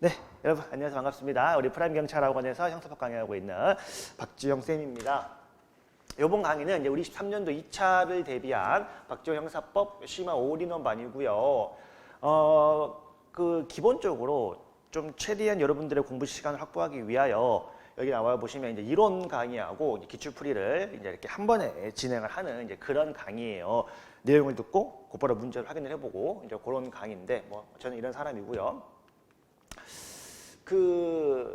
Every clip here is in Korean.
네, 여러분 안녕하세요. 반갑습니다. 우리 프라임 경찰학원에서 형사법 강의하고 있는 박지영 쌤입니다. 이번 강의는 이제 우리 23년도 2차를 대비한 박지영 형사법 심화 올인원반이고요. 기본적으로 좀 최대한 여러분들의 공부 시간을 확보하기 위하여 여기 나와 보시면 이제 이론 강의하고 기출풀이를 이제 이렇게 한 번에 진행을 하는 이제 그런 강의예요. 내용을 듣고 곧바로 문제를 확인을 해보고 이제 그런 강의인데 뭐 저는 이런 사람이고요.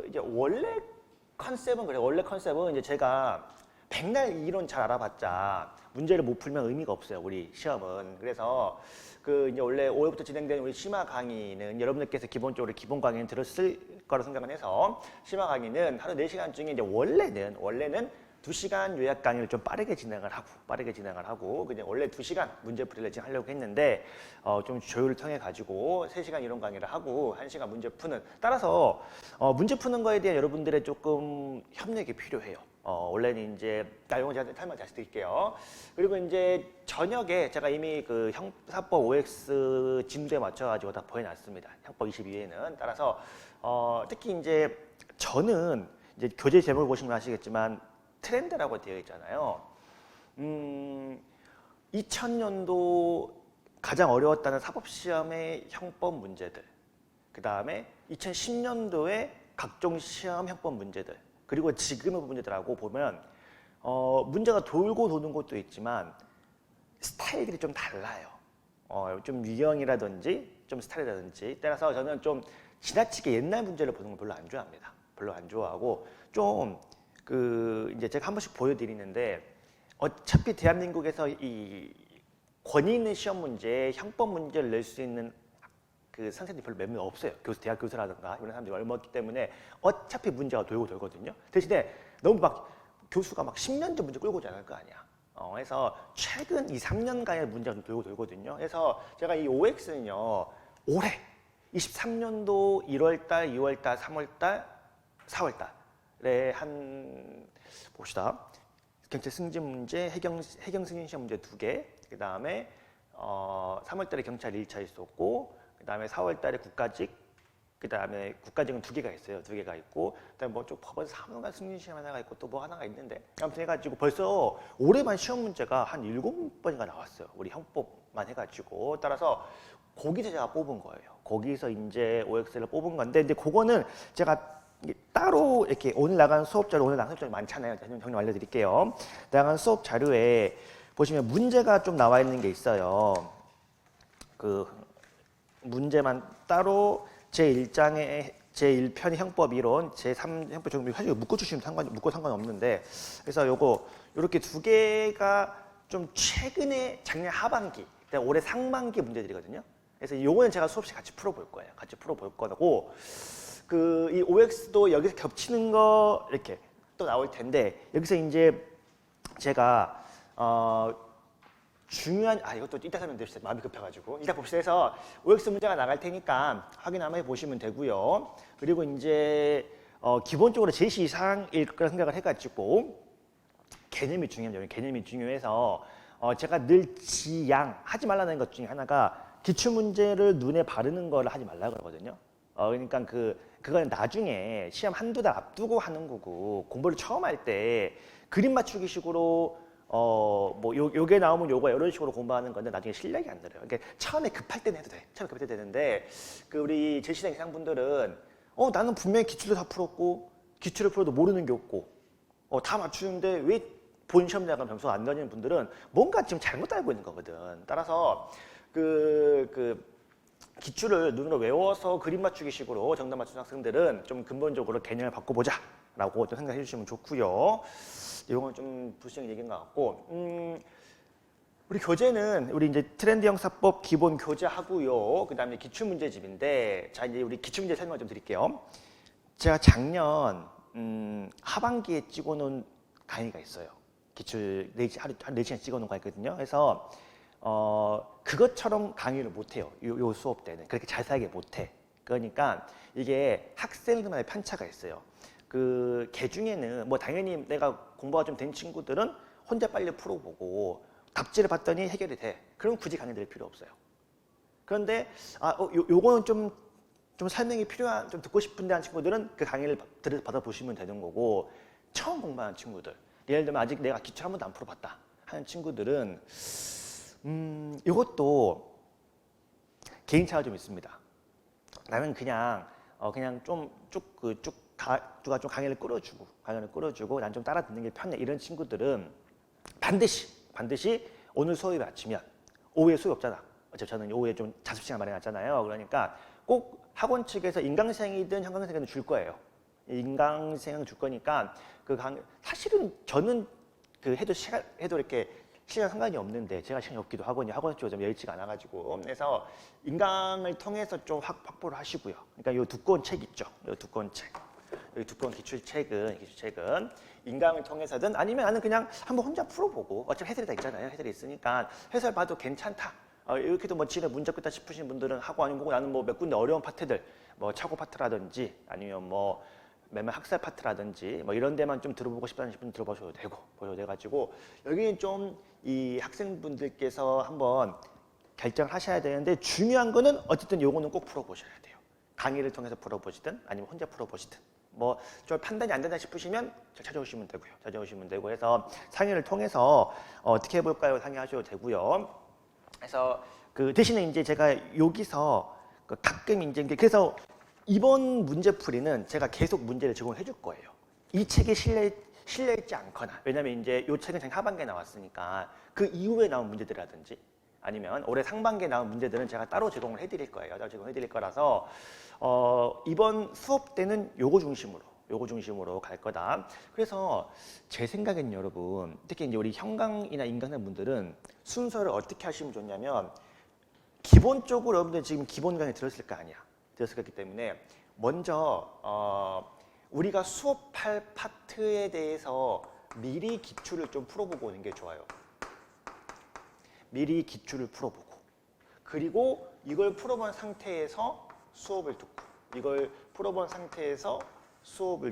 이제 원래 컨셉은 그래요. 원래 컨셉은 이제 제가 백날 이론 잘 알아봤자 문제를 못 풀면 의미가 없어요. 우리 시험은. 그래서 이제 원래 5회부터 진행되는 우리 심화 강의는 여러분들께서 기본적으로 기본 강의는 들었을 거라 생각을 해서 심화 강의는 하루 4시간 중에 이제 원래는 2시간 요약 강의를 좀 빠르게 진행을 하고 그냥 원래 2시간 문제풀이를 지금 하려고 했는데 좀 조율을 통해 가지고 3시간 이론 강의를 하고 1시간 문제 푸는 따라서 문제 푸는 거에 대한 여러분들의 조금 협력이 필요해요. 원래는 이제 이건 제가 설명 다시 드릴게요. 그리고 이제 저녁에 제가 이미 그 형사법 OX 진도에 맞춰가지고 다 보여놨습니다. 형법 22회는 따라서 특히 이제 저는 이제 교재 제목을 보시면 아시겠지만 트렌드라고 되어 있잖아요. 2000년도 가장 어려웠다는 사법시험의 형법 문제들, 그 다음에 2010년도에 각종 시험 형법 문제들, 그리고 지금의 문제들하고 보면 문제가 돌고 도는 것도 있지만 스타일들이 좀 달라요. 좀 유형이라든지 좀 스타일이라든지 따라서 저는 좀 지나치게 옛날 문제를 보는 걸 별로 안 좋아합니다. 별로 안 좋아하고 좀 이제 제가 한 번씩 보여드리는데 어차피 대한민국에서 이 권위 있는 시험 문제, 형법 문제를 낼 수 있는 그 선생님이 별로 몇 명 없어요. 대학 교수라든가 이런 사람들이 얼마 없기 때문에 어차피 문제가 돌고 돌거든요. 대신에 너무 막 교수가 막 10년 전 문제 끌고 오지 않을 거 아니야. 그래서 최근 2, 3년간의 문제가 좀 돌고 돌거든요. 그래서 제가 이 OX는요, 올해 23년도 1월달, 2월달, 3월달, 4월달에 봅시다. 경찰 승진 문제, 해경 승진 시험 문제 2개, 그 다음에 3월달에 경찰 1차 있었고, 그 다음에 4월달에 국가직, 그 다음에 국가직은 2개가 있어요. 2개가 있고, 그 다음에 뭐좀 법원 사무관 승진 시험 하나가 있고 또 뭐 하나가 있는데, 아무튼 해가지고 벌써 올해만 시험 문제가 한 7번인가 나왔어요. 우리 형법만 해가지고. 따라서 거기서 제가 뽑은 거예요. 거기서 이제 OX를 뽑은 건데, 근데 그거는 제가 따로 이렇게 오늘 나간 수업 자료, 오늘 나간 수업 자료 많잖아요. 정리 알려드릴게요. 나간 수업 자료에 보시면 문제가 좀 나와 있는 게 있어요. 문제만 따로 제1장의 제1편 형법 이론, 제3 형법 정비 사실 묶어주시면 묶어 상관없는데 그래서 요렇게 2개가 좀 최근에 작년 하반기, 올해 상반기 문제들이거든요. 그래서 요거는 제가 수업시 같이 풀어볼 거예요. 같이 풀어볼 거고 이 OX도 여기서 겹치는 거 이렇게 또 나올 텐데 여기서 이제 제가 중요한 이것도 이따 설명드립시다. 마음이 급해가지고 이따 봅시다. 해서 OX 문제가 나갈 테니까 확인 한번 해보시면 되고요. 그리고 이제 기본적으로 제시 이상일 거라 생각을 해가지고 개념이 중요합니다. 개념이 중요해서 제가 늘 하지 말라는 것 중에 하나가 기출 문제를 눈에 바르는 거를 하지 말라 그러거든요. 그러니까 그거는 나중에 시험 한두 달 앞두고 하는 거고 공부를 처음 할 때 그림 맞추기 식으로 요게 나오면 요거 이런 식으로 공부하는 건데 나중에 실력이 안 늘어요. 그러니까 처음에 급할 때는 해도 돼. 처음에 급할 때 되는데 우리 제시생 이상분들은 나는 분명히 기출도 다 풀었고 기출을 풀어도 모르는 게 없고 다 맞추는데 왜 본 시험 나가면 점수가 안 나오는 분들은 뭔가 지금 잘못 알고 있는 거거든. 따라서 기출을 눈으로 외워서 그림 맞추기 식으로 정답 맞추는 학생들은 좀 근본적으로 개념을 바꿔보자 라고 좀 생각해 주시면 좋고요. 이건 좀 불시적인 얘기인 것 같고 우리 교재는 우리 이제 트렌드 형사법 기본 교재 하고요. 그 다음에 기출문제집인데 자 이제 우리 기출문제 설명 좀 드릴게요. 제가 작년 하반기에 찍어놓은 강의가 있어요. 기출 하루 4시간 찍어놓은 거 있거든요. 그래서 그것처럼 강의를 못해요. 요 수업 때는 그렇게 자세하게 못해. 그러니까 이게 학생들만의 편차가 있어요. 걔 중에는 뭐 당연히 내가 공부가 좀 된 친구들은 혼자 빨리 풀어보고 답지를 봤더니 해결이 돼. 그럼 굳이 강의 들을 필요 없어요. 그런데 요거는 좀 좀 설명이 필요한, 좀 듣고 싶은데 한 친구들은 그 강의를 받아보시면 되는 거고, 처음 공부하는 친구들, 예를 들면 아직 내가 기출 한 번도 안 풀어봤다 하는 친구들은 이것도 개인차가 좀 있습니다. 나는 그냥 좀 누가 좀 강의를 끌어주고 난 좀 따라 듣는 게 편해, 이런 친구들은 반드시 오늘 수업이 마치면 오후에 수업이 없잖아. 어차피 저는 오후에 좀 자습 시간 마련했잖아요. 그러니까 꼭 학원 측에서 인강생이든 형광생이든 줄 거예요. 인강생은 줄 거니까 사실은 저는 해도 이렇게 시간 상관이 없는데, 제가 시간이 없기도 하거든요. 학원 쪽이 좀 여의치가 않아가지고. 그래서 인강을 통해서 좀 확보를 하시고요. 그러니까 이 두꺼운 책 있죠. 이 두꺼운 책. 여기 두꺼운 기출책은 인강을 통해서든, 아니면 나는 그냥 한번 혼자 풀어보고, 어차피 해설이 다 있잖아요. 해설이 있으니까 해설 봐도 괜찮다. 이렇게도 뭐 지금 문제 끝다 싶으신 분들은 하고, 아니면 나는 뭐 몇 군데 어려운 파트들, 뭐 차고 파트라든지 아니면 뭐 매매 학살 파트라든지 뭐 이런 데만 좀 들어보고 싶다는 분들 들어보셔도 되고, 보셔도 돼가지고, 여기는 좀 이 학생분들께서 한번 결정을 하셔야 되는데, 중요한 거는 어쨌든 요거는 꼭 풀어보셔야 돼요. 강의를 통해서 풀어보시든 아니면 혼자 풀어보시든, 뭐 좀 판단이 안 된다 싶으시면 찾아오시면 되고 해서 상의를 통해서 어떻게 해볼까요? 상의하셔도 되고요. 그래서 그 대신에 이제 제가 여기서 가끔 이제, 그래서 이번 문제풀이는 제가 계속 문제를 제공해 줄 거예요. 이 책에 실려 있지 않거나, 왜냐면 이제 이 책은 작년 하반기에 나왔으니까 그 이후에 나온 문제들이라든지 아니면 올해 상반기에 나온 문제들은 제가 따로 제공을 해드릴 거예요. 따로 제공해 드릴 거라서 이번 수업 때는 요거 중심으로 갈 거다. 그래서 제 생각엔 여러분, 특히 이제 우리 형광이나 인강생 분들은 순서를 어떻게 하시면 좋냐면, 기본적으로 여러분들 지금 기본 강의 들었을 거 아니야. 들었을 거기 때문에 먼저 우리가 수업할 파트에 대해서 미리 기출을 좀 풀어보고 오는 게 좋아요. 미리 기출을 풀어보고, 그리고 이걸 풀어본 상태에서 수업을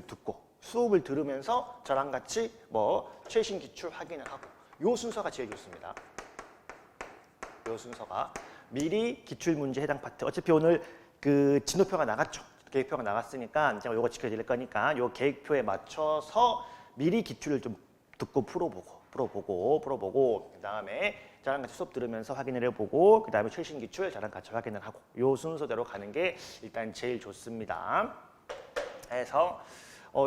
듣고, 수업을 들으면서 저랑 같이 뭐 최신 기출 확인을 하고, 요 순서가 제일 좋습니다. 요 순서가 미리 기출 문제 해당 파트, 어차피 오늘 그 진도표가 나갔죠. 계획표가 나갔으니까 제가 요거 지켜드릴 거니까 요 계획표에 맞춰서 미리 기출을 좀 듣고 풀어보고 그 다음에 저랑 같이 수업 들으면서 확인을 해보고, 그 다음에 최신 기출 저랑 같이 확인을 하고, 요 순서대로 가는 게 일단 제일 좋습니다. 그래서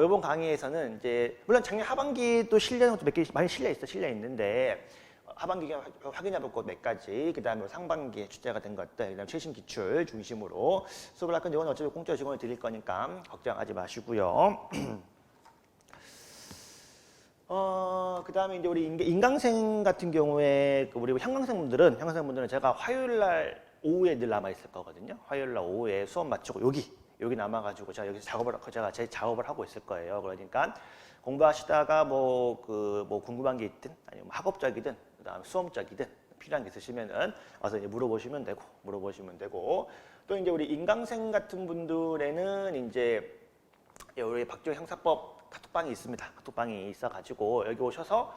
이번 강의에서는 이제 물론 작년 하반기도 실려는 것도 몇 개 많이 실려 있는데, 하반기에 확인해 볼 것 몇 가지, 그 다음에 상반기에 출제가 된 것들, 그 다음에 최신 기출 중심으로 수업을 할 건데, 이건 어차피 공짜 지원을 드릴 거니까 걱정하지 마시고요. 그 다음에 이제 우리 인강생 같은 경우에, 우리 형광생분들은 제가 화요일날 오후에 늘 남아있을 거거든요. 화요일날 오후에 수업 마치고 여기 남아가지고 제가 여기서 제 작업을 하고 있을 거예요. 그러니까 공부하시다가 뭐 궁금한 게 있든, 아니면 학업적이든, 그 다음에 수험적이든 필요한 게 있으시면은 와서 이제 물어보시면 되고, 또 이제 우리 인강생 같은 분들에는 이제 우리 박지원 형사법 카톡방이 있습니다. 카톡방이 있어가지고 여기 오셔서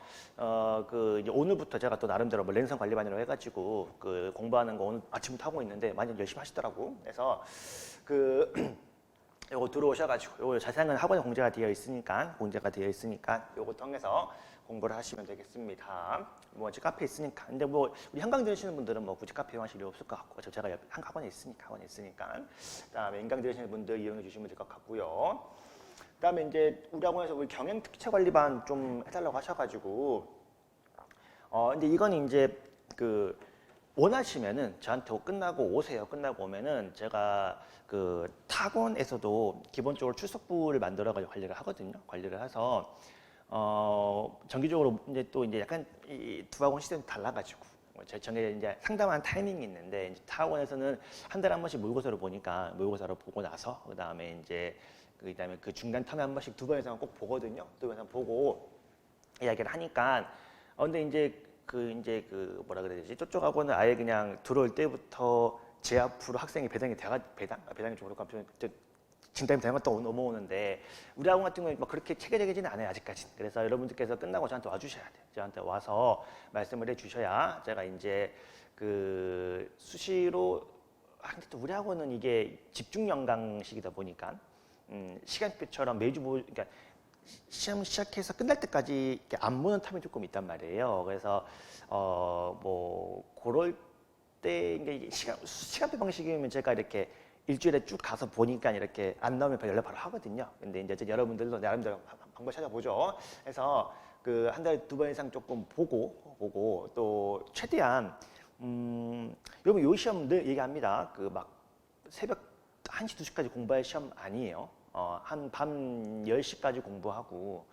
이제 오늘부터 제가 또 나름대로 뭐 랜선 관리반이라고 해가지고 그 공부하는 거 오늘 아침부터 하고 있는데 많이 열심히 하시더라고. 그래서 요거 들어오셔가지고 요거 자세한 학원에 공개가 되어 있으니까 요거 통해서 공부를 하시면 되겠습니다. 뭐 제 카페 있으니까. 근데 뭐 우리 한강 들으시는 분들은 뭐 굳이 카페 이용하실 필요 없을 것 같고, 제가 옆에 학원에 있으니까. 그다음에 인강 들으시는 분들 이용해 주시면 될 것 같고요. 그다음에 이제 우리 학원에서 우리 경영 특채 관리반 좀 해달라고 하셔가지고, 근데 이건 이제 원하시면은 저한테 끝나고 오세요. 끝나고 오면은 제가 타곤에서도 기본적으로 출석부를 만들어가지고 관리를 하거든요. 관리를 해서 정기적으로 이제 또 이제 약간 이 두 학원 시스템이 달라가지고 제 정해 이제 상담하는 타이밍이 있는데, 이제 타곤에서는 한 달에 한 번씩 모의고사를 보고 나서 그다음에 그 중간 텀에 한 번씩 2번 이상 꼭 보거든요. 2번 이상 보고 이야기를 하니까, 근데 이제 뭐라 그래야 되지? 저쪽 학원은 아예 그냥 들어올 때부터 제 앞으로 학생이 배당이 좀 그렇고, 진땀이 되는 것도 넘어오는데, 우리 학원 같은 경우는 막 그렇게 체계적이지는 않아요, 아직까지는. 그래서 여러분들께서 끝나고 저한테 와주셔야 돼요. 저한테 와서 말씀을 해주셔야 제가 이제 수시로 근데 또 우리 학원은 이게 집중 연강식이다 보니까 시간표처럼 매주 그러니까 시험 시작해서 끝날 때까지 이렇게 안 보는 탐이 조금 있단 말이에요. 그래서 뭐 그럴 때 이게 시간표 방식이면 제가 이렇게 일주일에 쭉 가서 보니까 이렇게 안 나오면 연락 바로 하거든요. 근데 이제 여러분들도 나름대로 방법 찾아보죠. 그래서 그 한 달에 2번 이상 조금 보고 또 최대한 여러분 요 시험 늘 얘기합니다. 그 막 새벽 1시, 2시까지 공부할 시험 아니에요. 한 밤 10시까지 공부하고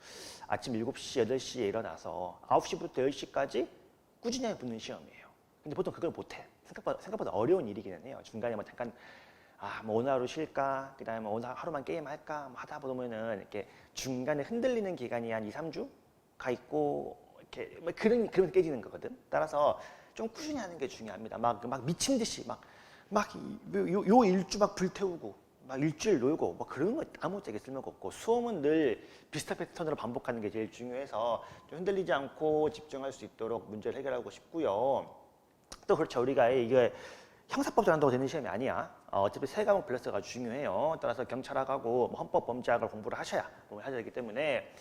아침 7시, 8시에 일어나서 9시부터 10시까지 꾸준히 붙는 시험이에요. 근데 보통 그걸 못해. 생각보다 어려운 일이기는 해요. 중간에 뭐 잠깐 뭐 오늘 하루 쉴까? 그다음에 오늘 하루만 게임 할까? 뭐 하다 보면은 이렇게 중간에 흔들리는 기간이 한 2, 3주가 있고 이렇게 뭐 그러면 깨지는 거거든. 따라서 좀 꾸준히 하는 게 중요합니다. 막 미친 듯이 요 일주 막 불태우고 막 일주일 놀고 뭐 그런 거 아무것도 쓸모가 없고 수험은 늘 비슷한 패턴으로 반복하는 게 제일 중요해서 좀 흔들리지 않고 집중할 수 있도록 문제를 해결하고 싶고요. 또 그렇죠. 우리가 이게 형사법 잘한다고 되는 시험이 아니야. 어차피 세 과목 플러스가 중요해요. 따라서 경찰학하고 뭐 헌법 범죄학을 공부를 하셔야 되기 때문에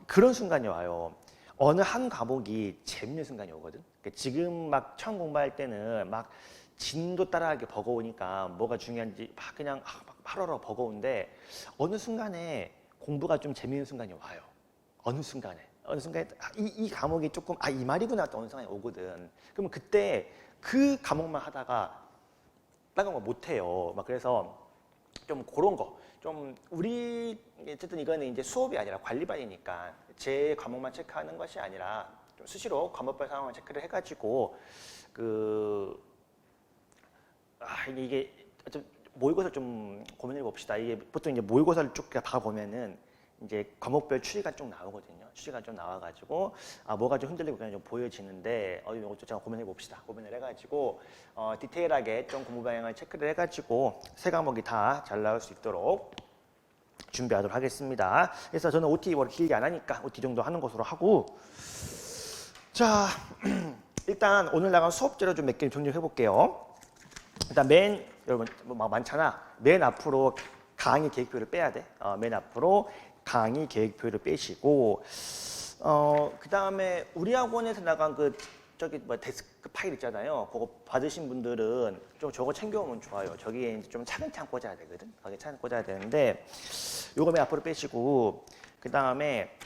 그런 순간이 와요. 어느 한 과목이 재밌는 순간이 오거든. 그러니까 지금 막 처음 공부할 때는 막 진도 따라하기 버거우니까 뭐가 중요한지 막 그냥 막 팔어러 버거운데 어느 순간에 공부가 좀 재밌는 순간이 와요. 어느 순간에 이 과목이 조금 이 말이구나 또 어느 순간에 오거든. 그러면 그때 그 과목만 하다가 다른 거 못해요. 막 그래서 좀 그런 거 좀 우리 어쨌든 이거는 이제 수업이 아니라 관리반이니까 제 과목만 체크하는 것이 아니라 좀 수시로 과목별 상황을 체크를 해가지고 이게 좀 모의고사 좀 고민해 봅시다. 이게 보통 이제 모의고사를 쭉 봐보면은 이제 과목별 추리가 쭉 나오거든요. 추리가 좀 나와가지고 뭐가 좀 흔들리고 그냥 좀 보여지는데 이것도 제가 고민해 봅시다. 고민을 해가지고 디테일하게 좀 공부 방향을 체크를 해가지고 세 과목이 다 잘 나올 수 있도록 준비하도록 하겠습니다. 그래서 저는 OT 뭐 길게 안 하니까 OT 정도 하는 것으로 하고 자 일단 오늘 나간 수업제로 좀 몇 개 정리해 볼게요. 일단 여러분 뭐 많잖아. 맨 앞으로 강의 계획표를 빼야 돼. 맨 앞으로 강의 계획표를 빼시고 그 다음에 우리 학원에서 나간 저기 데스크 파일 있잖아요. 그거 받으신 분들은 좀 저거 챙겨오면 좋아요. 저기에 이제 좀 차근차근 꽂아야 되거든. 거기에 차근 꽂아야 되는데 요거 맨 앞으로 빼시고 그 다음에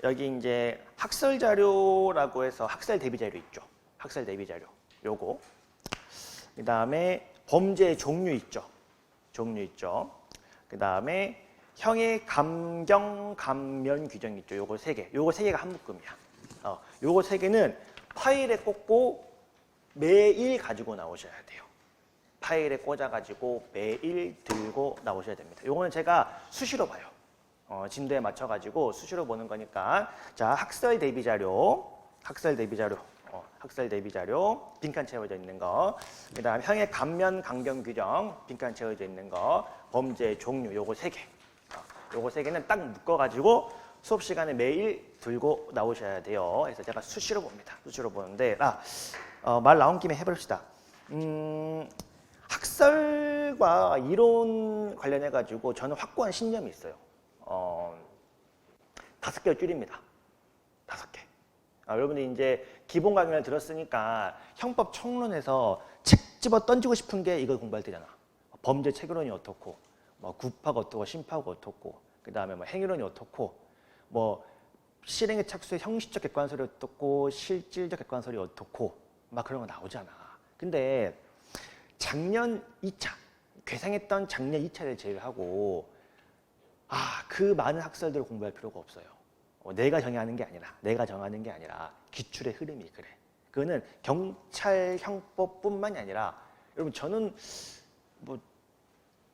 여기 이제 학설 자료라고 해서 학설 대비 자료 있죠. 학설 대비 자료 요거. 그 다음에 범죄 종류 있죠. 그 다음에 형의 감경, 감면 규정 있죠. 요거 세 개. 요거 세 개가 한 묶음이야. 요거 세 개는 파일에 꽂고 매일 가지고 나오셔야 돼요. 파일에 꽂아가지고 매일 들고 나오셔야 됩니다. 요거는 제가 수시로 봐요. 진도에 맞춰가지고 수시로 보는 거니까. 자, 학설 대비 자료. 빈칸 채워져 있는 거. 그 다음 형의 감면, 감경 규정 빈칸 채워져 있는 거. 범죄 종류 요거 세 개. 요거 세 개는 딱 묶어가지고 수업 시간에 매일 들고 나오셔야 돼요. 그래서 제가 수시로 봅니다. 수시로 보는데 말 나온 김에 해봅시다. 학설과 이론 관련해가지고 저는 확고한 신념이 있어요. 5개로 줄입니다. 5개. 여러분들이 이제 기본 강의를 들었으니까 형법 총론에서 책 집어 던지고 싶은 게 이걸 공부할 때잖아. 범죄 체계론이 어떻고, 뭐 구파가 어떻고, 심파가 어떻고, 그 다음에 뭐 행위론이 어떻고, 뭐 실행의 착수의 형식적 객관설이 어떻고, 실질적 객관설이 어떻고, 막 그런 거 나오잖아. 근데 작년 2차, 괴상했던 작년 2차를 제외하고 그 많은 학설들을 공부할 필요가 없어요. 내가 정하는 게 아니라 기출의 흐름이 그래. 그거는 경찰 형법뿐만이 아니라 여러분 저는 뭐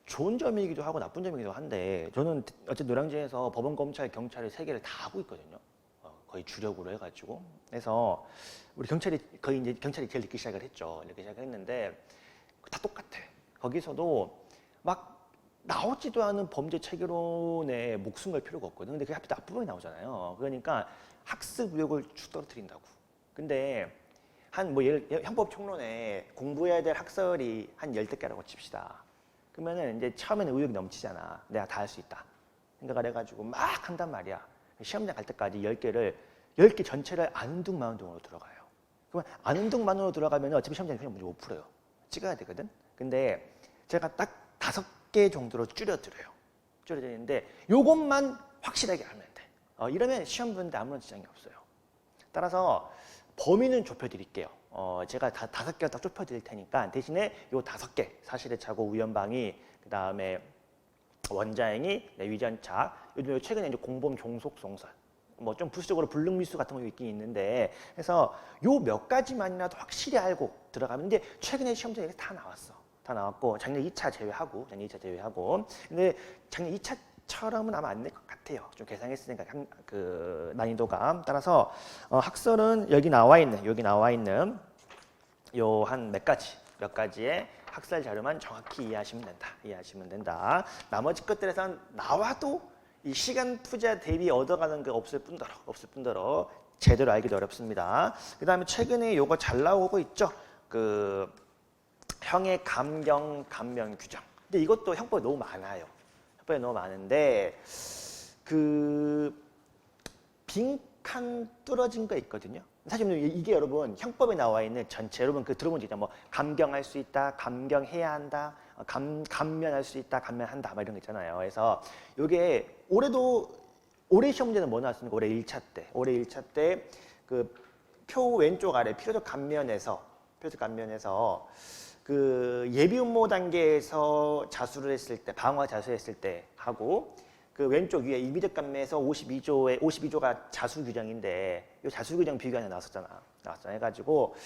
좋은 점이기도 하고 나쁜 점이기도 한데 저는 어쨌든 노량진에서 법원, 검찰, 경찰의 세 개를 다 하고 있거든요. 거의 주력으로 해가지고. 그래서 우리 경찰이 제일 늦게 시작을 했죠. 이렇게 시작했는데 다 똑같아. 거기서도 막 나오지도 않은 범죄 체계론에 목숨 걸 필요가 없거든. 근데 그게 하필 앞부분에 나오잖아요. 그러니까 학습 의욕을 축 떨어뜨린다고. 근데 한 뭐 형법 총론에 공부해야 될 학설이 한 10개라고 칩시다. 그러면은 이제 처음에는 의욕이 넘치잖아. 내가 다 할 수 있다 생각을 해가지고 막 한단 말이야. 시험장 갈 때까지 10개 전체를 안운둥마운둥으로 들어가요. 그러면 안운둥마운둥으로 들어가면 어차피 시험장에 그냥 문제 못 풀어요. 찍어야 되거든. 근데 제가 딱 5개 정도로 줄여드리는데 요것만 확실하게 알면 돼. 이러면 시험 보는데 아무런 지장이 없어요. 따라서 범위는 좁혀드릴게요. 제가 5개로 딱 좁혀드릴 테니까 대신에 요 5개 사실의 차고 우연방위 그 다음에 원자행위, 위전차, 요즘 최근에 이제 공범 종속송설 뭐 좀 부수적으로 불능미수 같은 거 있긴 있는데 그래서 요 몇 가지만이라도 확실히 알고 들어가면 이제 최근에 시험장에 다 나왔어. 다 나왔고 작년 2차 제외하고 근데 작년 2차처럼은 아마 안 될 것 같아요. 좀 계산했으니까 그 난이도가 따라서 학설은 여기 나와 있는 요 한 몇 가지의 학설 자료만 정확히 이해하시면 된다. 나머지 것들에선 나와도 이 시간 투자 대비 얻어가는 게 없을 뿐더러 제대로 알기도 어렵습니다. 그 다음에 최근에 요거 잘 나오고 있죠. 그 형의 감경, 감면 규정. 근데 이것도 형법이 너무 많아요. 형법이 너무 많은데 그 빈칸 뚫어진 거 있거든요. 사실 이게 여러분 형법에 나와 있는 전체 여러분 그 들어본 적 있죠? 뭐 감경할 수 있다, 감경해야 한다, 감면할 수 있다, 감면한다 막 이런 거 있잖아요. 그래서 이게 올해 시험 문제는 뭐 나왔습니까? 올해 1차 때 그 표 왼쪽 아래 필요적 감면에서 그 예비 음모 단계에서 자수를 했을 때, 방어가 자수했을 때 하고 그 왼쪽 위에 임의적 감면에서 52조가 자수 규정인데 이 자수 규정 비교가 나왔잖아. 해가지고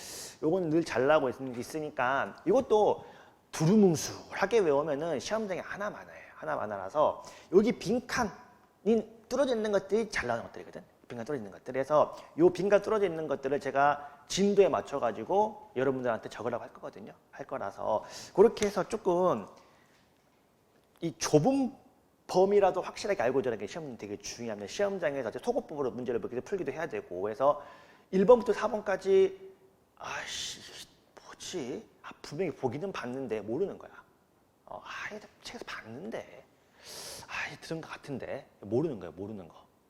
요건 늘 잘 나오고 있으니까 이것도 두루뭉술하게 외우면은 시험장에 하나 많아라서 여기 빈칸이 뚫어져 있는 것들이 잘 나오는 것들이거든. 빈칸 뚫어져 있는 것들. 그래서 요 빈칸 뚫어져 있는 것들을 제가 진도에 맞춰가지고 여러분들한테 적으라고 할 거거든요. 할 거라서 그렇게 해서 조금 이 좁은 범위라도 확실하게 알고 들어가는 게 시험 되게 중요합니다. 시험장에서 소거법으로 문제를 풀기도 해야 되고 그래서 1번부터 4번까지 아씨 뭐지? 분명히 보기는 봤는데 모르는 거야. 책에서 봤는데 들은 것 같은데 모르는 거예요.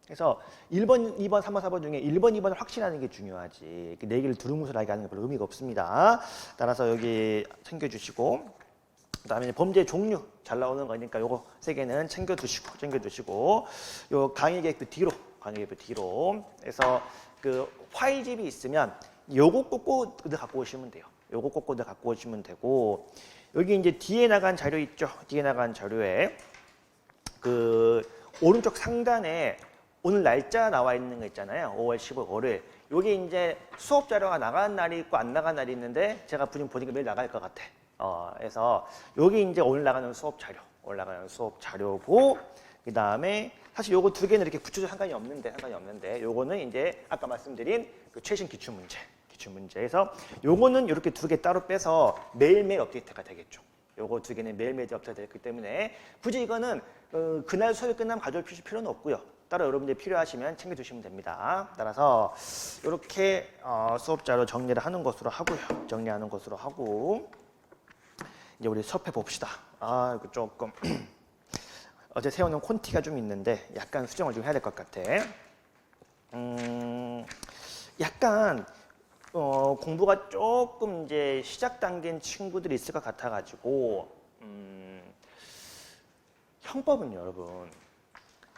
그래서 1번, 2번, 3번, 4번 중에 1번, 2번을 확실하는 게 중요하지. 그 4개를 두루뭉술하게 하는 게 별로 의미가 없습니다. 따라서 여기 챙겨주시고 그 다음에 범죄 종류 잘 나오는 거니까 요거 3개는 챙겨두시고 요 강의 계획표 뒤로 해서 그 파일집이 있으면 요거 꼭 갖고 오시면 돼요. 되고 여기 이제 뒤에 나간 자료 있죠. 뒤에 나간 자료에 그 오른쪽 상단에 오늘 날짜 나와 있는 거 있잖아요. 5월 15일. 여기 이제 수업 자료가 나간 날이 있고 안 나간 날이 있는데 제가 보니까 매일 나갈 것 같아. 그래서 여기 이제 오늘 나가는 수업 자료고 그 다음에 사실 요거 2개는 이렇게 붙여도 상관이 없는데 요거는 이제 아까 말씀드린 그 최신 기출문제에서 요거는 이렇게 2개 따로 빼서 매일매일 업데이트가 되겠죠. 요거 2개는 매일매일 업데이트가 되기 때문에 굳이 이거는 그날 수업이 끝나면 가져올 필요는 없고요. 따로 여러분들이 필요하시면 챙겨두시면 됩니다. 따라서 이렇게 수업 자료 정리하는 것으로 하고 이제 우리 수업해 봅시다. 이거 조금 어제 세워놓은 콘티가 좀 있는데 약간 수정을 좀 해야 될 것 같아. 약간 공부가 조금 이제 시작 단계인 친구들이 있을 것 같아가지고 형법은요, 여러분.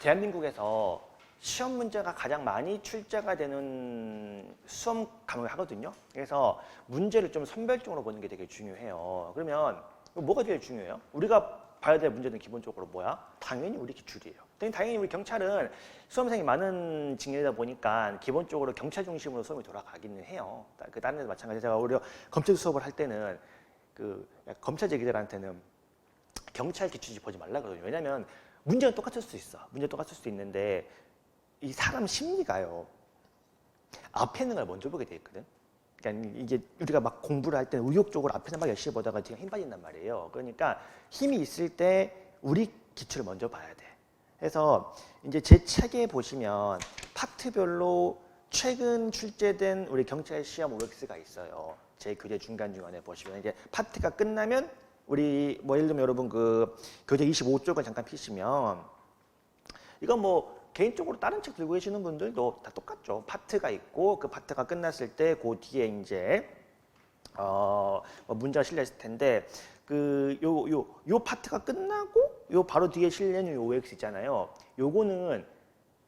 대한민국에서 시험 문제가 가장 많이 출제가 되는 수험 과목을 하거든요. 그래서 문제를 좀 선별적으로 보는 게 되게 중요해요. 그러면 뭐가 제일 중요해요? 우리가 봐야 될 문제는 기본적으로 뭐야? 당연히 우리 기출이에요. 당연히 우리 경찰은 수험생이 많은 직렬이다 보니까 기본적으로 경찰 중심으로 수업이 돌아가기는 해요. 그 다른 데도 마찬가지로 제가 오히려 검찰 수업을 할 때는 그 검찰제기들한테는 경찰 기출지 보지 말라 그러거든요. 왜냐면 문제는 똑같을 수 있어. 똑같을 수 있는데 이 사람 심리가요. 앞에 있는 걸 먼저 보게 돼 있거든. 그러니까 이게 우리가 막 공부를 할 때는 의욕적으로 앞에는 막 열심히 보다가 뒤가 힘 빠진단 말이에요. 그러니까 힘이 있을 때 우리 기출을 먼저 봐야 돼. 그래서 이제 제 책에 보시면 파트별로 최근 출제된 우리 경찰 시험 OX가 있어요. 제 교재 중간중간에 보시면 이제 파트가 끝나면 우리 뭐 예를 들면 여러분 그 교재 25쪽을 잠깐 피시면 이건 뭐 개인적으로 다른 책 들고 계시는 분들도 다 똑같죠. 파트가 있고 그 파트가 끝났을 때 그 뒤에 이제 뭐 문제가 실려 있을 텐데 그 요 파트가 끝나고 요 바로 뒤에 실려 있는 요 OX 있잖아요. 요거는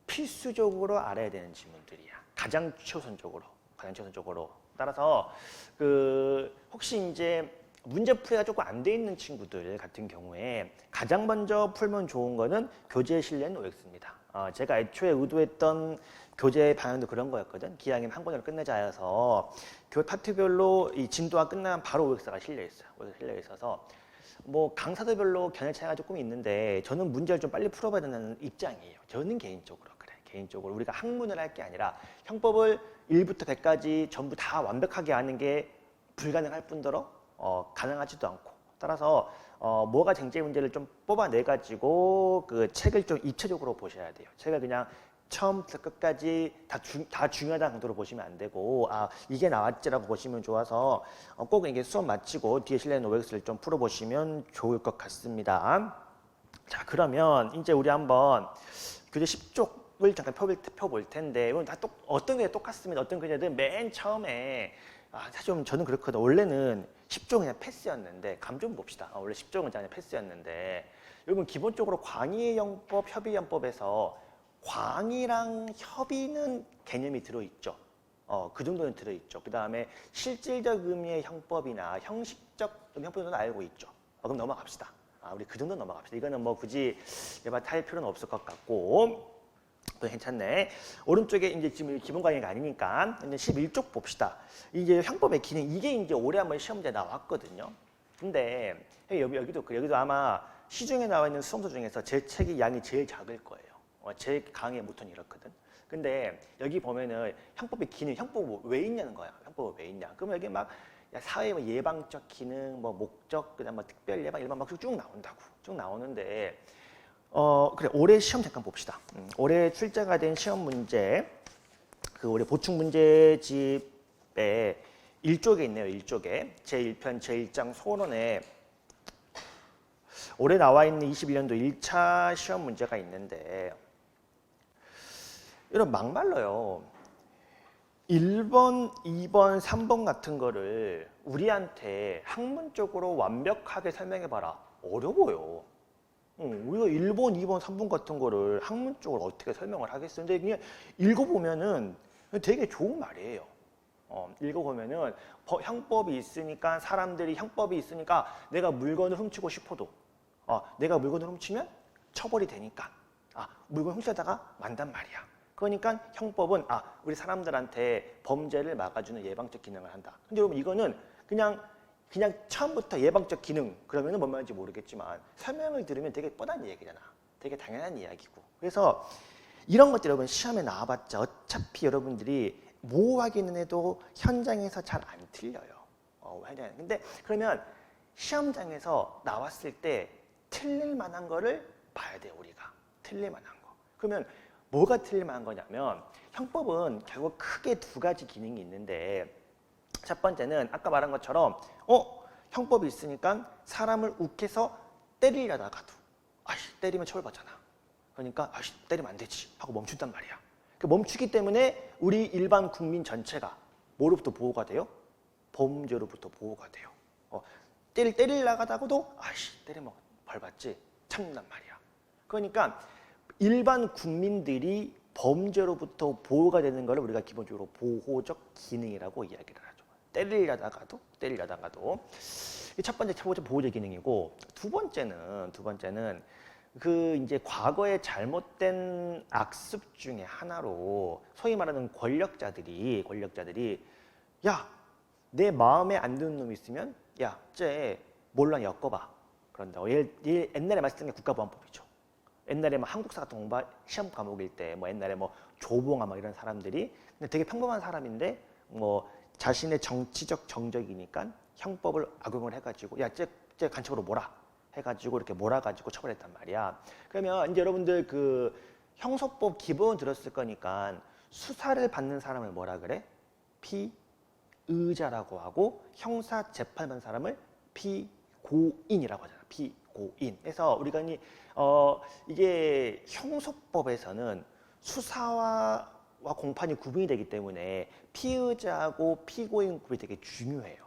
필수적으로 알아야 되는 지문들이야. 가장 최우선적으로. 따라서 그 혹시 이제 문제 풀이가 조금 안 돼 있는 친구들 같은 경우에 가장 먼저 풀면 좋은 거는 교재에 실린 OX입니다. 제가 애초에 의도했던 교재 방향도 그런 거였거든. 기왕이면 한 번으로 끝내자 해서 교 파트별로 이 진도가 끝나면 바로 OX가 실려 있어요. OX가 실려 있어서 뭐 강사들별로 견해 차이가 조금 있는데 저는 문제를 좀 빨리 풀어봐야 된다는 입장이에요. 저는 개인적으로 그래. 개인적으로 우리가 학문을 할 게 아니라 형법을 1부터 100까지 전부 다 완벽하게 아는 게 불가능할 뿐더러 가능하지도 않고 따라서 뭐가 쟁점 문제를 좀 뽑아내 가지고 그 책을 좀 입체적으로 보셔야 돼요. 책을 그냥 처음부터 끝까지 다 중요하다는 정도로 보시면 안 되고 이게 나왔지라고 보시면 좋아서 꼭 이게 수업 마치고 뒤에 실린 OX를 좀 풀어보시면 좋을 것 같습니다. 자 그러면 이제 우리 한번 교재 10쪽을 잠깐 펴볼 텐데 이건 다 어떤 게 똑같습니다. 어떤 교재든 맨 처음에 사실 좀 저는 그렇거든. 원래는 10조 그냥 패스였는데 감 좀 봅시다. 원래 10조는 그냥 패스였는데 여러분 기본적으로 광의형법, 협의형법에서 광의랑 협의는 개념이 들어있죠. 그 정도는 들어있죠. 그 다음에 실질적 의미의 형법이나 형식적 형법은 알고 있죠. 그럼 넘어갑시다. 우리 그 정도 넘어갑시다. 이거는 뭐 굳이 탈 필요는 없을 것 같고 또 괜찮네. 오른쪽에 이제 지금 기본 강의가 아니니까 이제 11쪽 봅시다. 이제 형법의 기능 이게 이제 올해 한번 시험 문제 나왔거든요. 근데 여기도 아마 시중에 나와 있는 수험서 중에서 제 책이 양이 제일 작을 거예요. 제 강의의 모토는 이렇거든. 근데 여기 보면은 형법의 기능, 형법 왜 있냐는 거야. 형법 왜 있냐. 그러면 여기 막 사회 예방적 기능, 뭐 목적, 그다음 뭐 특별 예방 일반 막 쭉 나온다고. 쭉 나오는데 그래 올해 시험 잠깐 봅시다. 올해 출제가 된 시험 문제 그 올해 보충 문제집에 1쪽에 있네요. 1쪽에 제1편 제1장 소론에 올해 나와 있는 21년도 1차 시험 문제가 있는데 이런 막말로요. 1번, 2번, 3번 같은 거를 우리한테 학문적으로 완벽하게 설명해봐라. 어려워요. 우리가 1번, 2번, 3번 같은 거를 학문적으로 어떻게 설명을 하겠어요? 근데 그냥 읽어보면은 되게 좋은 말이에요. 읽어보면은 형법이 있으니까 사람들이 형법이 있으니까 내가 물건을 훔치고 싶어도 내가 물건을 훔치면 처벌이 되니까 물건 훔치다가 만단 말이야. 그러니까 형법은 우리 사람들한테 범죄를 막아주는 예방적 기능을 한다. 근데 여러분 이거는 그냥 처음부터 예방적 기능 그러면은 뭔 말인지 모르겠지만 설명을 들으면 되게 뻔한 얘기잖아. 되게 당연한 이야기고. 그래서 이런 것들 여러분 시험에 나와봤자 어차피 여러분들이 모호하기는 해도 현장에서 잘 안 틀려요. 근데 그러면 시험장에서 나왔을 때 틀릴 만한 거를 봐야 돼요. 우리가 틀릴 만한 거. 그러면 뭐가 틀릴 만한 거냐면 형법은 결국 크게 두 가지 기능이 있는데 첫 번째는 아까 말한 것처럼 형법이 있으니까 사람을 욱해서 때리려다가도 때리면 처벌받잖아. 그러니까 때리면 안 되지 하고 멈춘단 말이야. 멈추기 때문에 우리 일반 국민 전체가 뭐로부터 보호가 돼요? 범죄로부터 보호가 돼요. 때리려다가도 때리면 벌받지 참는단 말이야. 그러니까 일반 국민들이 범죄로부터 보호가 되는 것을 우리가 기본적으로 보호적 기능이라고 이야기를 하죠. 때리려다가도 첫 번째 보호적 기능이고 두 번째는 그 이제 과거에 잘못된 악습 중에 하나로 소위 말하는 권력자들이 내 마음에 안 드는 놈이 있으면 쟤 몰라 엮어봐. 그런다. 옛날에 말씀드린 게 국가보안법이죠. 옛날에 한국사 같은 시험 과목일 때 옛날에 조봉아 이런 사람들이 근데 되게 평범한 사람인데 자신의 정치적 정적이니까 형법을 악용을 해가지고 쟤 간첩으로 몰아 해가지고 이렇게 몰아가지고 처벌했단 말이야. 그러면 이제 여러분들 그 형소법 기본 들었을 거니까 수사를 받는 사람을 뭐라 그래? 피의자라고 하고 형사 재판받는 사람을 피고인이라고 하잖아. 피고인. 그래서 우리가 이게 형소법에서는 수사와 공판이 구분이 되기 때문에 피의자하고 피고인 구분이 되게 중요해요.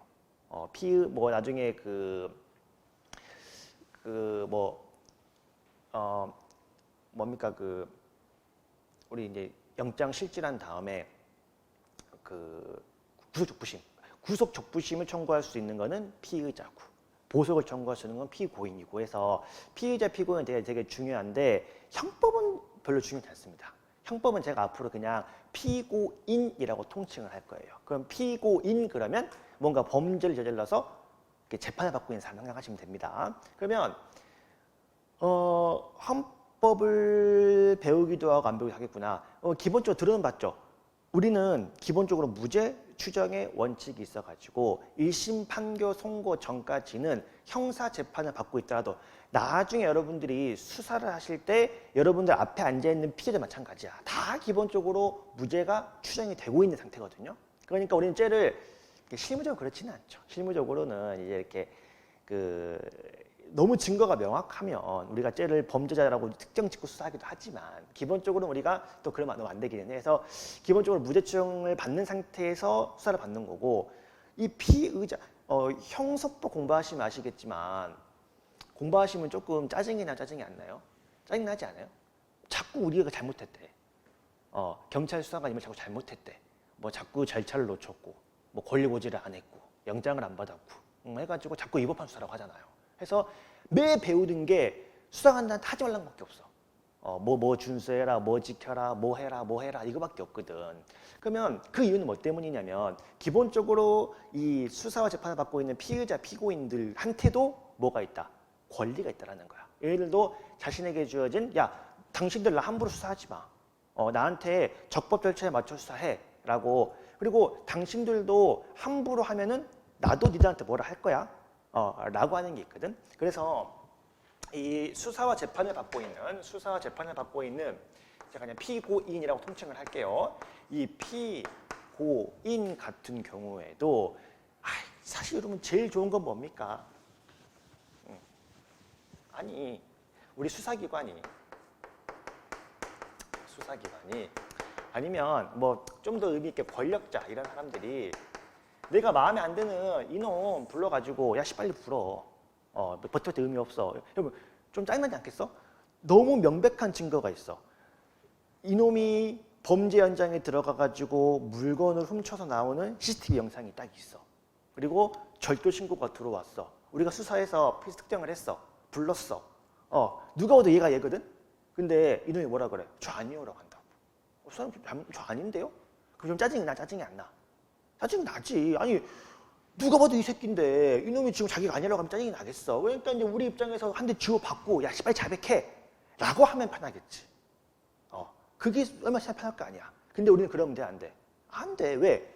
나중에 우리 이제 영장 실질한 다음에 구속 적부심을 청구할 수 있는 거는 피의자고 보석을 청구할 수 있는 건 피고인이고 해서 피의자 피고인은 되게 중요한데 형법은 별로 중요하지 않습니다. 형법은 제가 앞으로 그냥 피고인이라고 통칭을 할 거예요. 그럼 피고인 그러면 뭔가 범죄를 저질러서 재판을 받고 있는 사람 생각하시면 됩니다. 그러면 헌법을 배우기도 하고 안 배우기도 하겠구나. 기본적으로 들어는 봤죠. 우리는 기본적으로 무죄 추정의 원칙이 있어가지고 1심 판결 선고 전까지는 형사 재판을 받고 있더라도 나중에 여러분들이 수사를 하실 때 여러분들 앞에 앉아있는 피해자 마찬가지야. 다 기본적으로 무죄가 추정이 되고 있는 상태거든요. 그러니까 우리는 죄를 실무적으로 그렇지는 않죠. 실무적으로는 이제 이렇게 너무 증거가 명확하면 우리가 죄를 범죄자라고 특정 짓고 수사하기도 하지만 기본적으로 우리가 또 그러면 안 되기는 해서 기본적으로 무죄 추정을 받는 상태에서 수사를 받는 거고 이 피의자 형사법 공부하시면 아시겠지만 공부하시면 조금 짜증이 안 나요? 짜증 나지 않아요? 자꾸 우리가 잘못했대. 경찰 수사관님을 자꾸 잘못했대. 뭐 자꾸 절차를 놓쳤고 뭐 권리 고지를 안 했고 영장을 안 받았고 해가지고 자꾸 위법한 수사라고 하잖아요. 그래서 매 배우는 게 수사관들한테 하지 말라는 것밖에 없어. 뭐 준수해라, 뭐 지켜라, 뭐 해라 이거밖에 없거든. 그러면 그 이유는 뭐 때문이냐면 기본적으로 이 수사와 재판을 받고 있는 피의자, 피고인들한테도 뭐가 있다? 권리가 있다라는 거야. 예를 들어 자신에게 주어진 당신들 나 함부로 수사하지 마. 나한테 적법 절차에 맞춰 수사해 라고. 그리고 당신들도 함부로 하면은 나도 니들한테 뭐라 할 거야. 라고 하는 게 있거든. 그래서 이 수사와 재판을 받고 있는 제가 그냥 피고인이라고 통칭을 할게요. 이 피고인 같은 경우에도 사실 여러분 제일 좋은 건 뭡니까? 아니 우리 수사기관이 아니면 뭐 좀 더 의미 있게 권력자 이런 사람들이 내가 마음에 안 드는 이놈 불러가지고 야 씨 빨리 불어. 버텨도 의미 없어. 여러분 좀 짜증나지 않겠어? 너무 명백한 증거가 있어. 이놈이 범죄 현장에 들어가가지고 물건을 훔쳐서 나오는 CCTV 영상이 딱 있어. 그리고 절도 신고가 들어왔어. 우리가 수사해서 피스 특정을 했어. 불렀어. 누가 봐도 얘가 얘거든? 근데 이놈이 뭐라 그래? 저 아니요라고 한다고. 사람 저 아닌데요? 그럼 좀 짜증이 나? 짜증이 안 나? 짜증 나지. 아니 누가 봐도 이 새끼인데 이놈이 지금 자기가 아니라고 하면 짜증이 나겠어. 그러니까 이제 우리 입장에서 한 대 쥐어받고 야 씨 빨리 자백해 라고 하면 편하겠지. 그게 얼마나 편할 거 아니야. 근데 우리는 그러면 돼? 안 돼? 안 돼. 왜?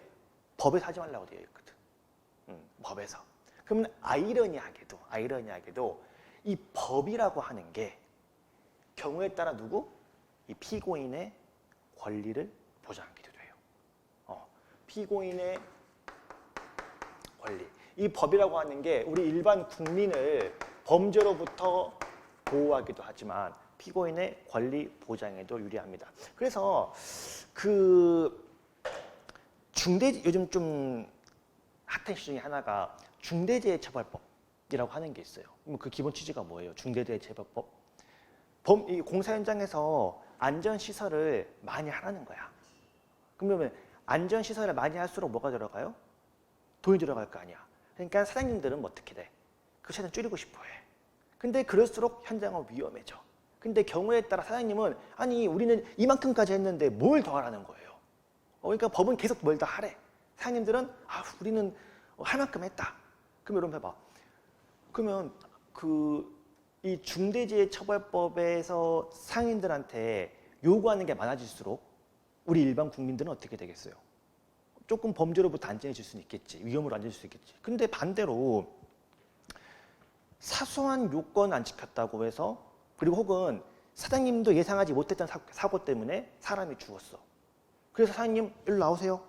법에서 하지 말라고 되어 있거든. 법에서. 그러면 아이러니하게도 이 법이라고 하는 게 경우에 따라 이 피고인의 권리를 보장하기도 돼요. 피고인의 권리. 이 법이라고 하는 게 우리 일반 국민을 범죄로부터 보호하기도 하지만 피고인의 권리 보장에도 유리합니다. 그래서 요즘 좀 핫한 이슈 중에 하나가 중대재해처벌법이라고 하는 게 있어요. 그 기본 취지가 뭐예요? 중대재해처벌법? 이 공사 현장에서 안전시설을 많이 하라는 거야. 그러면 안전시설을 많이 할수록 뭐가 들어가요? 돈이 들어갈 거 아니야. 그러니까 사장님들은 어떻게 돼? 그 차는 줄이고 싶어 해. 근데 그럴수록 현장은 위험해져. 근데 경우에 따라 사장님은 아니 우리는 이만큼까지 했는데 뭘 더 하라는 거예요. 그러니까 법은 계속 뭘 더 하래. 사장님들은 우리는 할 만큼 했다. 그럼 여러분 해봐. 그러면 이 중대재해처벌법에서 상인들한테 요구하는 게 많아질수록 우리 일반 국민들은 어떻게 되겠어요? 조금 범죄로부터 안전해질 수는 있겠지. 위험으로 안전해질 수 있겠지. 근데 반대로 사소한 요건 안 지켰다고 해서 그리고 혹은 사장님도 예상하지 못했던 사고 때문에 사람이 죽었어. 그래서 사장님 일로 나오세요.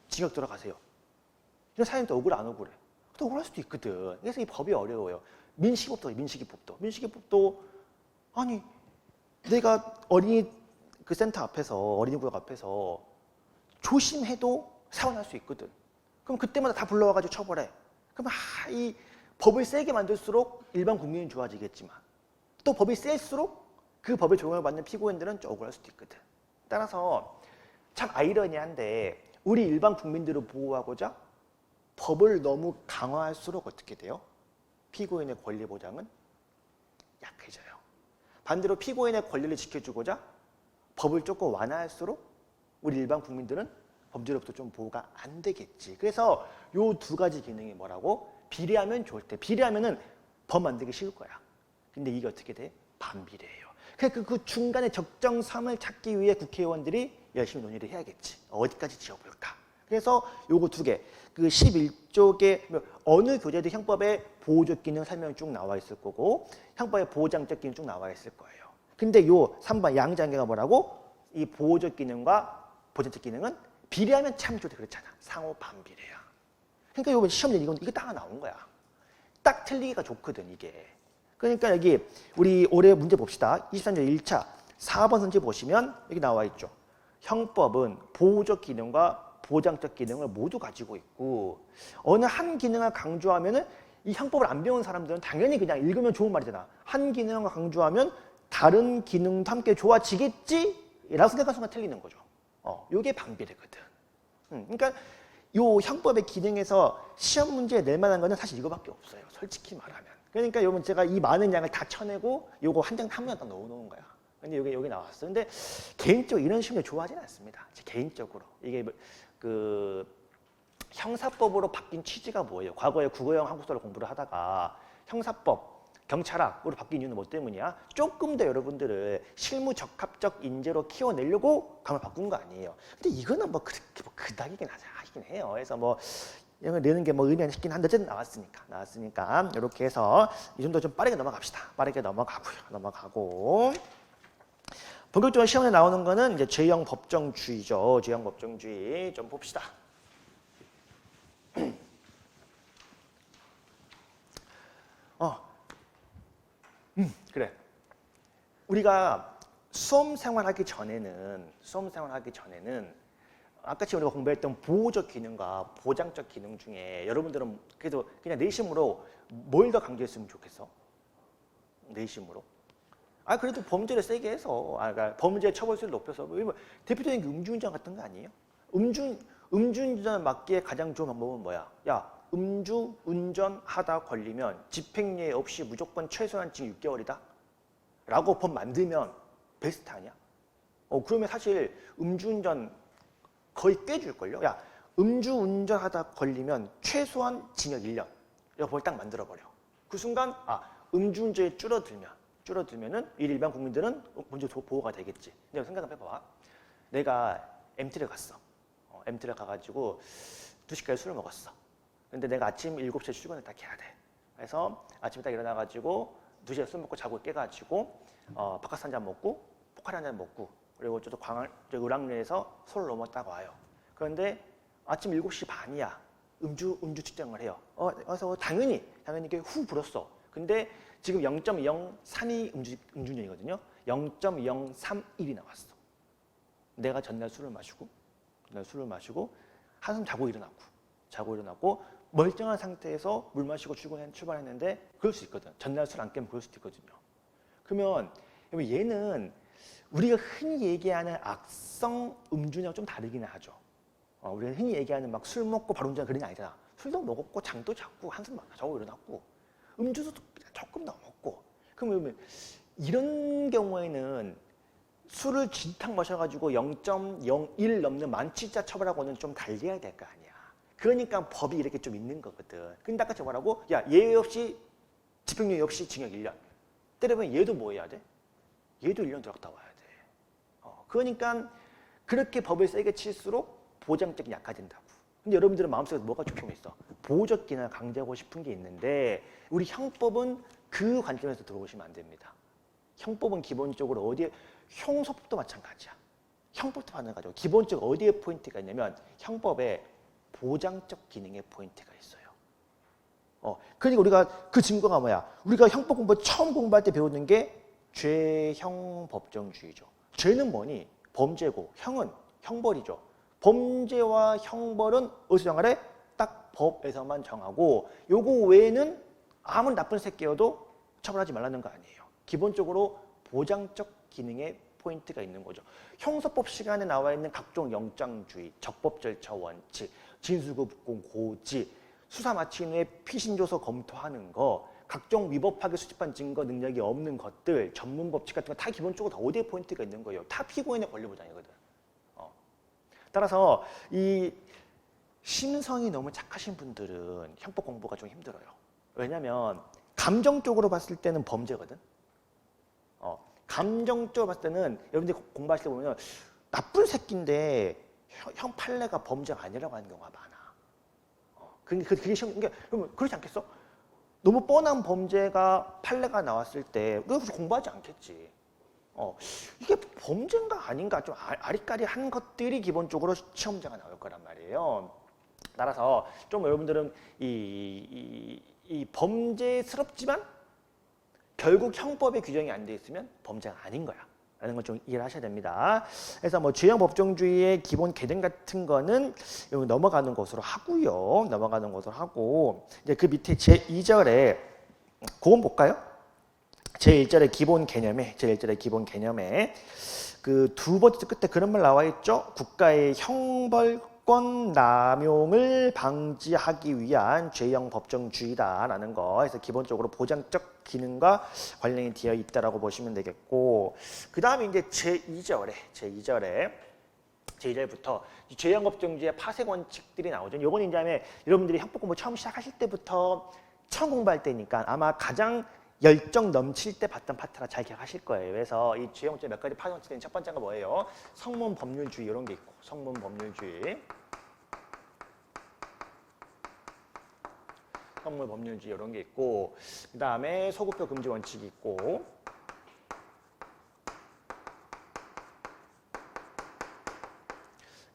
징역 들어가세요. 이런 사장님도 억울 안 억울해? 또 억울할 수도 있거든. 그래서 이 법이 어려워요. 민식이법도 아니 내가 어린이 그 센터 앞에서 어린이 구역 앞에서 조심해도 사고 날 수 있거든. 그럼 그때마다 다 불러와가지고 처벌해. 그럼 이 법을 세게 만들수록 일반 국민은 좋아지겠지만 또 법이 셀수록 그 법에 적용을 받는 피고인들은 좀 억울할 수도 있거든. 따라서 참 아이러니한데 우리 일반 국민들을 보호하고자 법을 너무 강화할수록 어떻게 돼요? 피고인의 권리 보장은 약해져요. 반대로 피고인의 권리를 지켜주고자 법을 조금 완화할수록 우리 일반 국민들은 범죄로부터 좀 보호가 안 되겠지. 그래서 요 두 가지 기능이 뭐라고? 비례하면 좋을 때. 비례하면은 법 만들기 쉬울 거야. 근데 이게 어떻게 돼? 반비례예요. 그러니까 그 중간에 적정선을 찾기 위해 국회의원들이 열심히 논의를 해야겠지. 어디까지 지어볼까? 그래서 요거 두 개. 그 11조의 어느 교재도 형법에 보호적 기능 설명이 쭉 나와 있을 거고 형법에 보장적 기능 쭉 나와 있을 거예요. 근데 요 3번 양장계가 뭐라고? 이 보호적 기능과 보장적 기능은 비례하면 참 좋대 그렇잖아. 상호 반비례야. 그러니까 요번 시험 내는 이거 딱 나온 거야. 딱 틀리기가 좋거든 이게. 그러니까 여기 우리 올해 문제 봅시다. 23조 1차 4번 선지 보시면 여기 나와 있죠. 형법은 보호적 기능과 보장적 기능을 모두 가지고 있고 어느 한 기능을 강조하면은 이 형법을 안 배운 사람들은 당연히 그냥 읽으면 좋은 말이잖아. 한 기능을 강조하면 다른 기능도 함께 좋아지겠지? 라고 생각한 순간 틀리는 거죠. 요게 반비례거든. 그러니까 요 형법의 기능에서 시험 문제에 낼 만한 거는 사실 이거밖에 없어요. 솔직히 말하면. 그러니까 요 제가 이 많은 양을 다 쳐내고 요거 한 문장 딱 넣어놓은 거야. 근데 여기 나왔어. 근데 개인적으로 이런 시험을 좋아하지는 않습니다. 개인적으로. 이게 그 형사법으로 바뀐 취지가 뭐예요? 과거에 국어형 한국사를 공부를 하다가 형사법, 경찰학으로 바뀐 이유는 뭐 때문이야? 조금 더 여러분들을 실무 적합적 인재로 키워내려고 감을 바꾼 거 아니에요. 근데 이거는 뭐 그렇게 그닥이긴 하긴 해요. 그래서 뭐 이런 걸 내는 게 뭐 의미 있긴 한데 어쨌든 나왔으니까 이렇게 해서 이 정도 좀 빠르게 넘어갑시다. 빠르게 넘어가고 본격적으로 시험에 나오는 거는 이제 죄형 법정주의죠. 죄형 법정주의 좀 봅시다. 그래. 우리가 수험 생활하기 전에는 아까 지금 우리가 공부했던 보호적 기능과 보장적 기능 중에 여러분들은 그래도 그냥 내심으로 뭘 더 강조했으면 좋겠어? 내심으로? 그래도 범죄를 세게 해서, 그러니까 범죄 처벌수를 높여서, 대표적인 게 음주운전 같은 거 아니에요? 음주운전을 막기에 가장 좋은 방법은 뭐야? 야, 음주운전하다 걸리면 집행유예 없이 무조건 최소한 징역 6개월이다? 라고 법 만들면 베스트 아니야? 그러면 사실 음주운전 거의 꽤 줄걸요? 야, 음주운전하다 걸리면 최소한 징역 1년. 이거 법 딱 만들어버려. 그 순간, 음주운전이 줄어들면은 일반 국민들은 먼저 보호가 되겠지. 근데 생각 한번 해봐. 내가 MT를 갔어. MT를 가가지고 2시까지 술을 먹었어. 근데 내가 아침 7시에 출근을 딱 해야 돼. 그래서 아침에 딱 일어나가지고 2시에 술 먹고 자고 깨가지고 바카스 한잔 먹고 포카리 한잔 먹고 그리고 저도 을왕리에서 서울 넘었다가 와요. 그런데 아침 7시 반이야. 음주 측정을 해요. 그래서 당연히 이게 후 불었어. 근데 지금 0.032 음주운전이거든요. 0.031이 나왔어. 내가 전날 술을 마시고 한숨 자고 일어나고 멀쩡한 상태에서 물 마시고 출발했는데 그럴 수 있거든. 전날 술 안 깨면 그럴 수도 있거든요. 그러면 얘는 우리가 흔히 얘기하는 악성 음주운전과 좀 다르기는 하죠. 우리가 흔히 얘기하는 막 술 먹고 바로 운전 그런 게 아니잖아. 술도 먹었고 장도 잤고 한숨 자고 일어났고 음주도 조금 넘었고 그러면 이런 경우에는 술을 진탕 마셔가지고 0.01 넘는 만취자 처벌하고는 좀 달려야 될 거 아니야. 그러니까 법이 이렇게 좀 있는 거거든. 근데 아까 뭐라고? 야, 예외 없이 집행유예 없이 징역 1년. 때려보면 얘도 뭐 해야 돼? 얘도 1년 들어갔다 와야 돼. 그러니까 그렇게 법을 세게 칠수록 보장적이 약화된다고. 근데 여러분들은 마음속에 뭐가 조금 있어? 보호적 기능을 강조하고 싶은 게 있는데 우리 형법은 그 관점에서 들어보시면 안 됩니다. 형법은 기본적으로 어디에 형사법도 마찬가지야. 형법도 마찬가지고 기본적으로 어디에 포인트가 있냐면 형법에 보장적 기능의 포인트가 있어요. 그러니까 우리가 그 증거가 뭐야? 우리가 형법 공부 처음 공부할 때 배우는 게 죄형 법정주의죠. 죄는 뭐니? 범죄고 형은 형벌이죠. 범죄와 형벌은 어디서 정하래? 딱 법에서만 정하고 요거 외에는 아무리 나쁜 새끼여도 처벌하지 말라는 거 아니에요. 기본적으로 보장적 기능의 포인트가 있는 거죠. 형사법 시간에 나와 있는 각종 영장주의, 적법 절차 원칙, 진술급공 고지, 수사 마친 후에 피신조서 검토하는 거, 각종 위법하게 수집한 증거 능력이 없는 것들, 전문 법칙 같은 거 다 기본적으로 다 어디에 포인트가 있는 거예요. 다 피고인의 권리 보장이거든. 따라서 이 심성이 너무 착하신 분들은 형법 공부가 좀 힘들어요. 왜냐하면 감정적으로 봤을 때는 범죄거든. 감정적으로 봤을 때는 여러분들이 공부하실 때 보면 나쁜 새끼인데 형 판례가 범죄가 아니라고 하는 경우가 많아. 그게 시험, 그러면 그렇지 않겠어? 너무 뻔한 범죄가 판례가 나왔을 때 공부하지 않겠지. 이게 범죄인가 아닌가 좀 아리까리한 것들이 기본적으로 시험자가 나올 거란 말이에요. 따라서 좀 여러분들은 이 범죄스럽지만 결국 형법에 규정이 안 돼 있으면 범죄가 아닌 거야. 라는 걸 좀 이해를 하셔야 됩니다. 그래서 뭐 죄형 법정주의의 기본 개념 같은 거는 여기 넘어가는 것으로 하고요. 넘어가는 것으로 하고 이제 그 밑에 제2절에 그건 볼까요? 제1절의 기본 개념에 그 두 번째 끝에 그런 말 나와 있죠. 국가의 형벌권 남용을 방지하기 위한 죄형 법정주의다라는 거. 그래서 기본적으로 보장적 기능과 관련이 되어 있다라고 보시면 되겠고, 그 다음에 이제 제2절부터 죄형 법정주의의 파생 원칙들이 나오죠. 요건 이제 여러분들이 형법 공부 처음 시작하실 때부터 처음 공부할 때니까 아마 가장 열정 넘칠 때 봤던 파트라 잘 기억하실 거예요. 그래서 이 죄형 법정주의 몇 가지 파생 원칙 첫 번째가 뭐예요? 성문 법률주의 이런 게 있고, 성문 법률주의 이런 게 있고, 그 다음에 소급표 금지 원칙이 있고,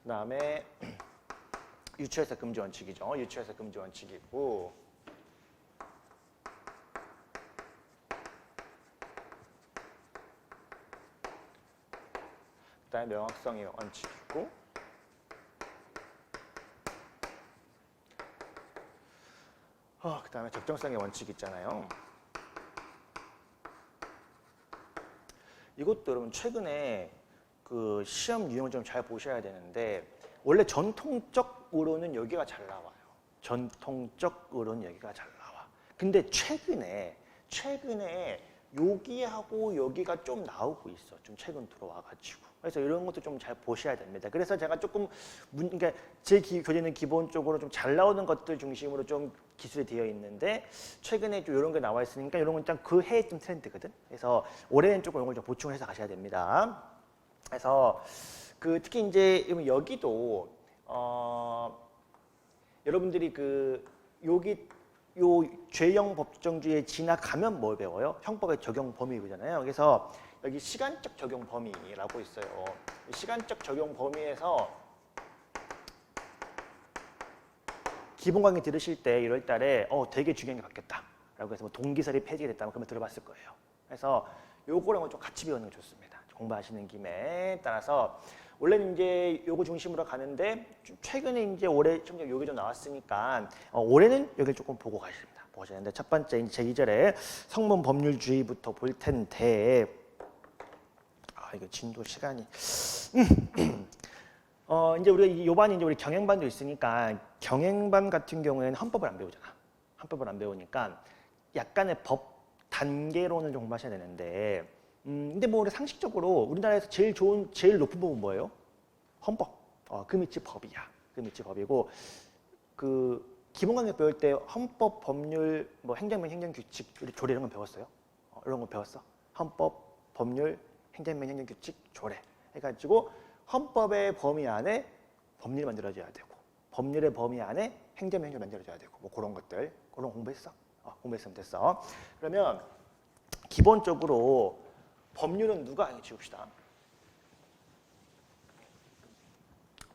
그 다음에 유추해석 금지 원칙이죠. 유추해석 금지 원칙이 있고, 그 다음에 명확성의 원칙이 있고, 그 다음에 적정성의 원칙이 있잖아요. 이것도 여러분 최근에 그 시험 유형을 좀 잘 보셔야 되는데, 원래 전통적으로는 여기가 잘 나와요. 전통적으로는 여기가 잘 나와. 근데 최근에 여기하고 여기가 좀 나오고 있어. 좀 최근 들어와가지고. 그래서 이런 것도 좀 잘 보셔야 됩니다. 그래서 제가 조금 그러니까 제 교재는 기본적으로 좀 잘 나오는 것들 중심으로 좀 기술이 되어 있는데, 최근에 좀 이런 게 나와 있으니까 이런 건 일단 그 해의 좀 트렌드거든. 그래서 올해는 조금 이런 걸 좀 보충을 해서 가셔야 됩니다. 그래서 그 특히 이제 여기도 여러분들이 그 요 죄형 법정주의에 진학하면 뭘 배워요? 형법의 적용 범위 배우잖아요. 그래서 여기 시간적 적용 범위라고 있어요. 시간적 적용 범위에서 기본 강의 들으실 때 1월 달에 되게 중요한 게 바뀌었다 라고 해서 뭐 동기설이 폐지가 됐다면 그러면 들어봤을 거예요. 그래서 요거랑 좀 같이 배우는 게 좋습니다. 공부하시는 김에. 따라서 원래는 이제 요거 중심으로 가는데 최근에 이제 올해 좀 요게 좀 나왔으니까 올해는 여기를 조금 보고 가십니다. 보셔야 되는데, 첫 번째 이제 제2절에 성문 법률주의부터 볼 텐데, 이거 진도 시간이 이제 우리가 요반이 이제 우리 경영반도 있으니까, 경영반 같은 경우에는 헌법을 안 배우잖아. 헌법을 안 배우니까 약간의 법 단계론을 좀 공부하셔야 되는데, 근데 뭐 우리 상식적으로 우리나라에서 제일 높은 법은 뭐예요? 헌법. 그 밑이 법이야. 그 밑이 법이고, 그 기본 강의 배울 때 헌법, 법률, 뭐 행정명, 행정규칙, 조례 이런 건 배웠어요? 이런 거 배웠어? 헌법, 법률, 행정명, 행정규칙, 조례 해가지고 헌법의 범위 안에 법률이 만들어져야 되고, 법률의 범위 안에 행정명, 행정이 만들어져야 되고, 뭐 그런 것들, 그런 공부했어? 공부했으면 됐어. 그러면 기본적으로 법률은 누가 지웁시다.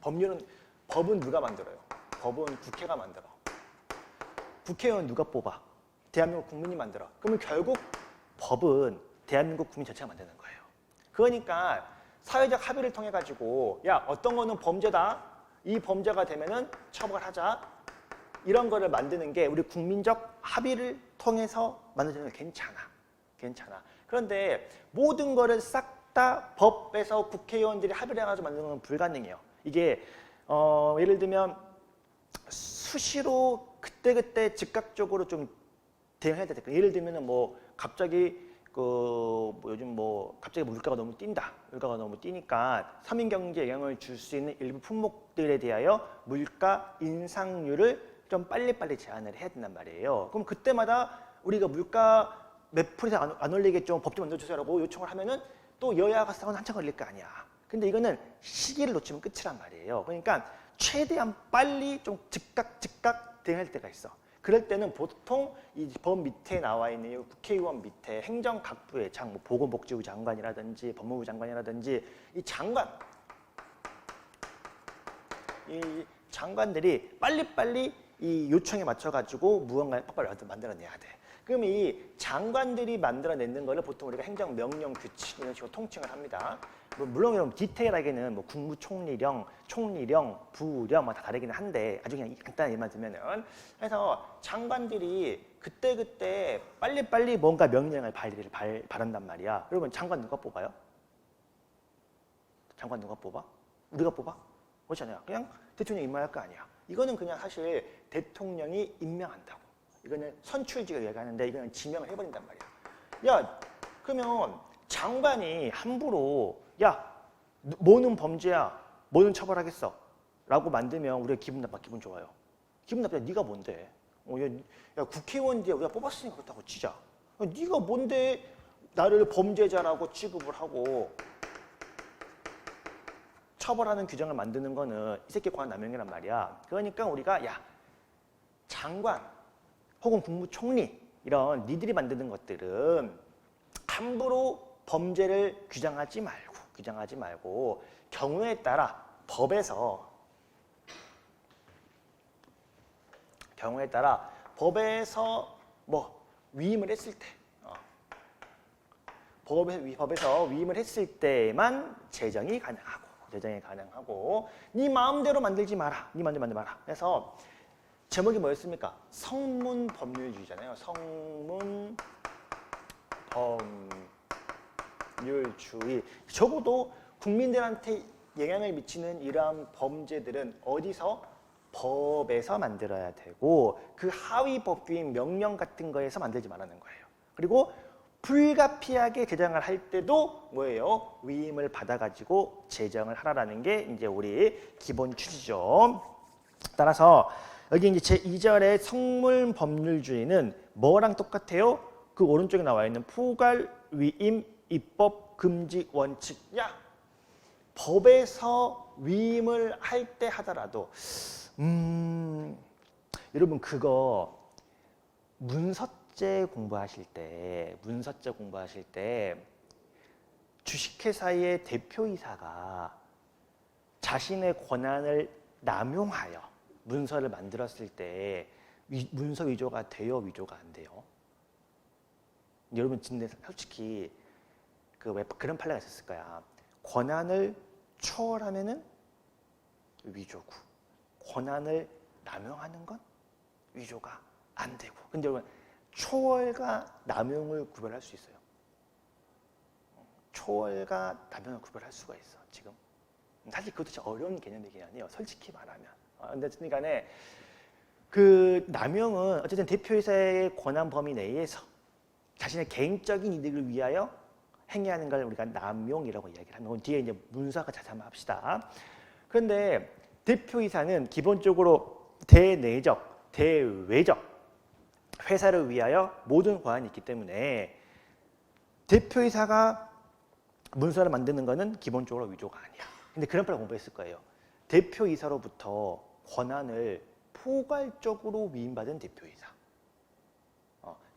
법은 누가 만들어요? 법은 국회가 만들어. 국회의원 누가 뽑아? 대한민국 국민이 만들어. 그러면 결국 법은 대한민국 국민 전체가 만드는 거예요. 그러니까 사회적 합의를 통해 가지고 야 어떤 거는 범죄다. 이 범죄가 되면은 처벌하자. 이런 거를 만드는 게 우리 국민적 합의를 통해서 만들어지는 게 괜찮아. 그런데 모든 거를 싹 다 법에서 국회의원들이 합의를 해가지고 만드는 건 불가능해요. 이게 예를 들면 수시로 그때그때 즉각적으로 좀 대응해야 되니까 예를 들면은 뭐 갑자기 요즘 갑자기 물가가 너무 뛰니까 서민 경제에 영향을 줄 수 있는 일부 품목들에 대하여 물가 인상률을 좀 빨리빨리 제한을 해야 된단 말이에요. 그럼 그때마다 우리가 물가 몇 프로 이상 안 올리게 좀 법 좀 만들어주세요라고 요청을 하면은 또 여야가 싸우는 한참 걸릴 거 아니야. 근데 이거는 시기를 놓치면 끝이란 말이에요. 그러니까 최대한 빨리 좀 즉각 대응할 때가 있어. 그럴 때는 보통 이 법 밑에 나와 있는 국회의원 밑에 행정각부의 뭐 보건복지부 장관이라든지 법무부 장관이라든지 이 장관들이 빨리빨리 이 요청에 맞춰가지고 무언가를 빨리 만들어내야 돼. 그럼 이 장관들이 만들어내는 거를 보통 우리가 행정명령 규칙 이런 식으로 통칭을 합니다. 물론 이런 디테일하게는 뭐 국무총리령, 총리령, 부령 다 다르기는 한데 아주 그냥 간단한 예만 들면은 그래서 장관들이 그때 빨리빨리 뭔가 명령을 발한단 말이야. 그러면 장관 누가 뽑아요? 장관 누가 뽑아? 우리가 뽑아? 그렇지 않아요. 그냥 대통령이 임명할 거 아니야. 이거는 그냥 사실 대통령이 임명한다고. 이거는 선출직을 얘기하는데 이거는 지명을 해버린단 말이야. 야, 그러면 장관이 함부로 야, 뭐는 범죄야, 뭐는 처벌하겠어 라고 만들면 우리가 기분 나빠, 기분 좋아요? 기분 나빠. 네가 뭔데? 야, 국회의원인데 우리가 뽑았으니까 그렇다고 치자. 야, 네가 뭔데 나를 범죄자라고 취급을 하고 처벌하는 규정을 만드는 거는 이 새끼 권한남용이란 말이야. 그러니까 우리가 야, 장관 혹은 국무총리 이런 니들이 만드는 것들은 함부로 범죄를 규정하지 말고 경우에 따라 법에서 뭐 위임을 했을 때 법에서 위임을 했을 때만 제정이 가능하고 네 마음대로 만들지 마라. 네 마음대로 만들지 마라. 그래서 제목이 뭐였습니까? 성문법률주의잖아요. 성문법률주의. 적어도 국민들한테 영향을 미치는 이러한 범죄들은 어디서? 법에서 만들어야 되고 그 하위 법규인 명령 같은 거에서 만들지 말라는 거예요. 그리고 불가피하게 제정을 할 때도 뭐예요? 위임을 받아가지고 제정을 하라라는 게 이제 우리 기본 취지죠. 따라서 여기 이제 제2절의 성문법률주의는 뭐랑 똑같아요? 그 오른쪽에 나와 있는 포괄 위임 입법 금지 원칙. 야, 법에서 위임을 할 때 하더라도 여러분 그거 문서제 공부하실 때 주식회사의 대표이사가 자신의 권한을 남용하여 문서를 만들었을 때 문서 위조가 돼요, 위조가 안 돼요? 여러분 진짜 솔직히 왜 그런 판례가 있었을 거야. 권한을 초월하면은 위조고 권한을 남용하는 건 위조가 안 되고. 근데 여러분 초월과 남용을 구별할 수 있어요. 초월과 남용을 구별할 수가 있어 지금. 사실 그것도 진짜 어려운 개념이긴 하네요. 솔직히 말하면. 근데 어쨌든 간에 그 남용은 어쨌든 대표이사의 권한 범위 내에서 자신의 개인적인 이득을 위하여 행위하는 걸 우리가 남용이라고 이야기를 하는 건 뒤에 이제 문서가 자세히 한번 합시다. 그런데 대표이사는 기본적으로 대내적, 대외적 회사를 위하여 모든 권한이 있기 때문에 대표이사가 문서를 만드는 것은 기본적으로 위조가 아니야. 근데 그런 걸 공부했을 거예요. 대표이사로부터 권한을 포괄적으로 위임받은 대표이사.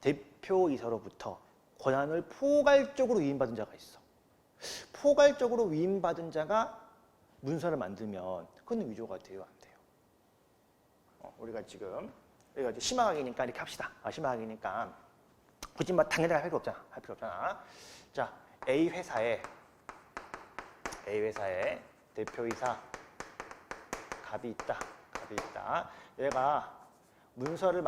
대표이사로부터 권한을 포괄적으로 위임받은 자가 있어. 포괄적으로 위임받은 자가 문서를 만들면 그건 위조가 돼요, 안 돼요? 우리가 지금 여기가 이제 심화학이니까 이렇게 합시다. 심화학이니까 굳이 뭐 당연하게 할 필요 없잖아. 자, A 회사의 대표이사 갑이 있다. 얘가 문서를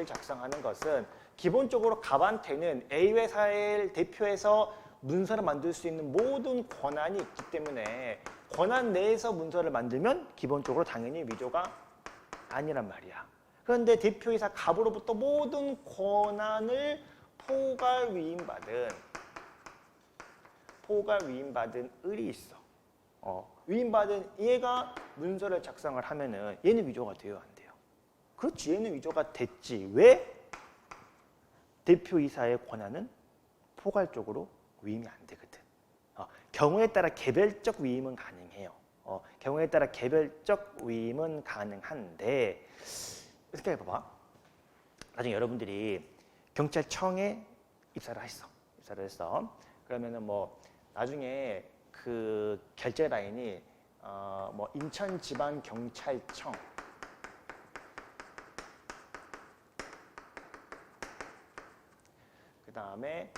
작성하는 것은 기본적으로 갑한테는 A 회사를 대표해서 문서를 만들 수 있는 모든 권한이 있기 때문에 권한 내에서 문서를 만들면 기본적으로 당연히 위조가 아니란 말이야. 그런데 대표이사 갑으로부터 모든 권한을 포괄 위임받은 을이 있어. 위임받은 얘가 문서를 작성을 하면은 얘는 위조가 돼요, 안 돼요? 그렇지, 얘는 위조가 됐지. 왜? 대표이사의 권한은 포괄적으로 위임이 안 되거든. 경우에 따라 개별적 위임은 가능해요. 경우에 따라 개별적 위임은 가능한데 생각해봐봐. 나중에 여러분들이 경찰청에 입사를 했어. 그러면은 뭐 나중에 그 결제 라인이 뭐 인천지방경찰청 그 다음에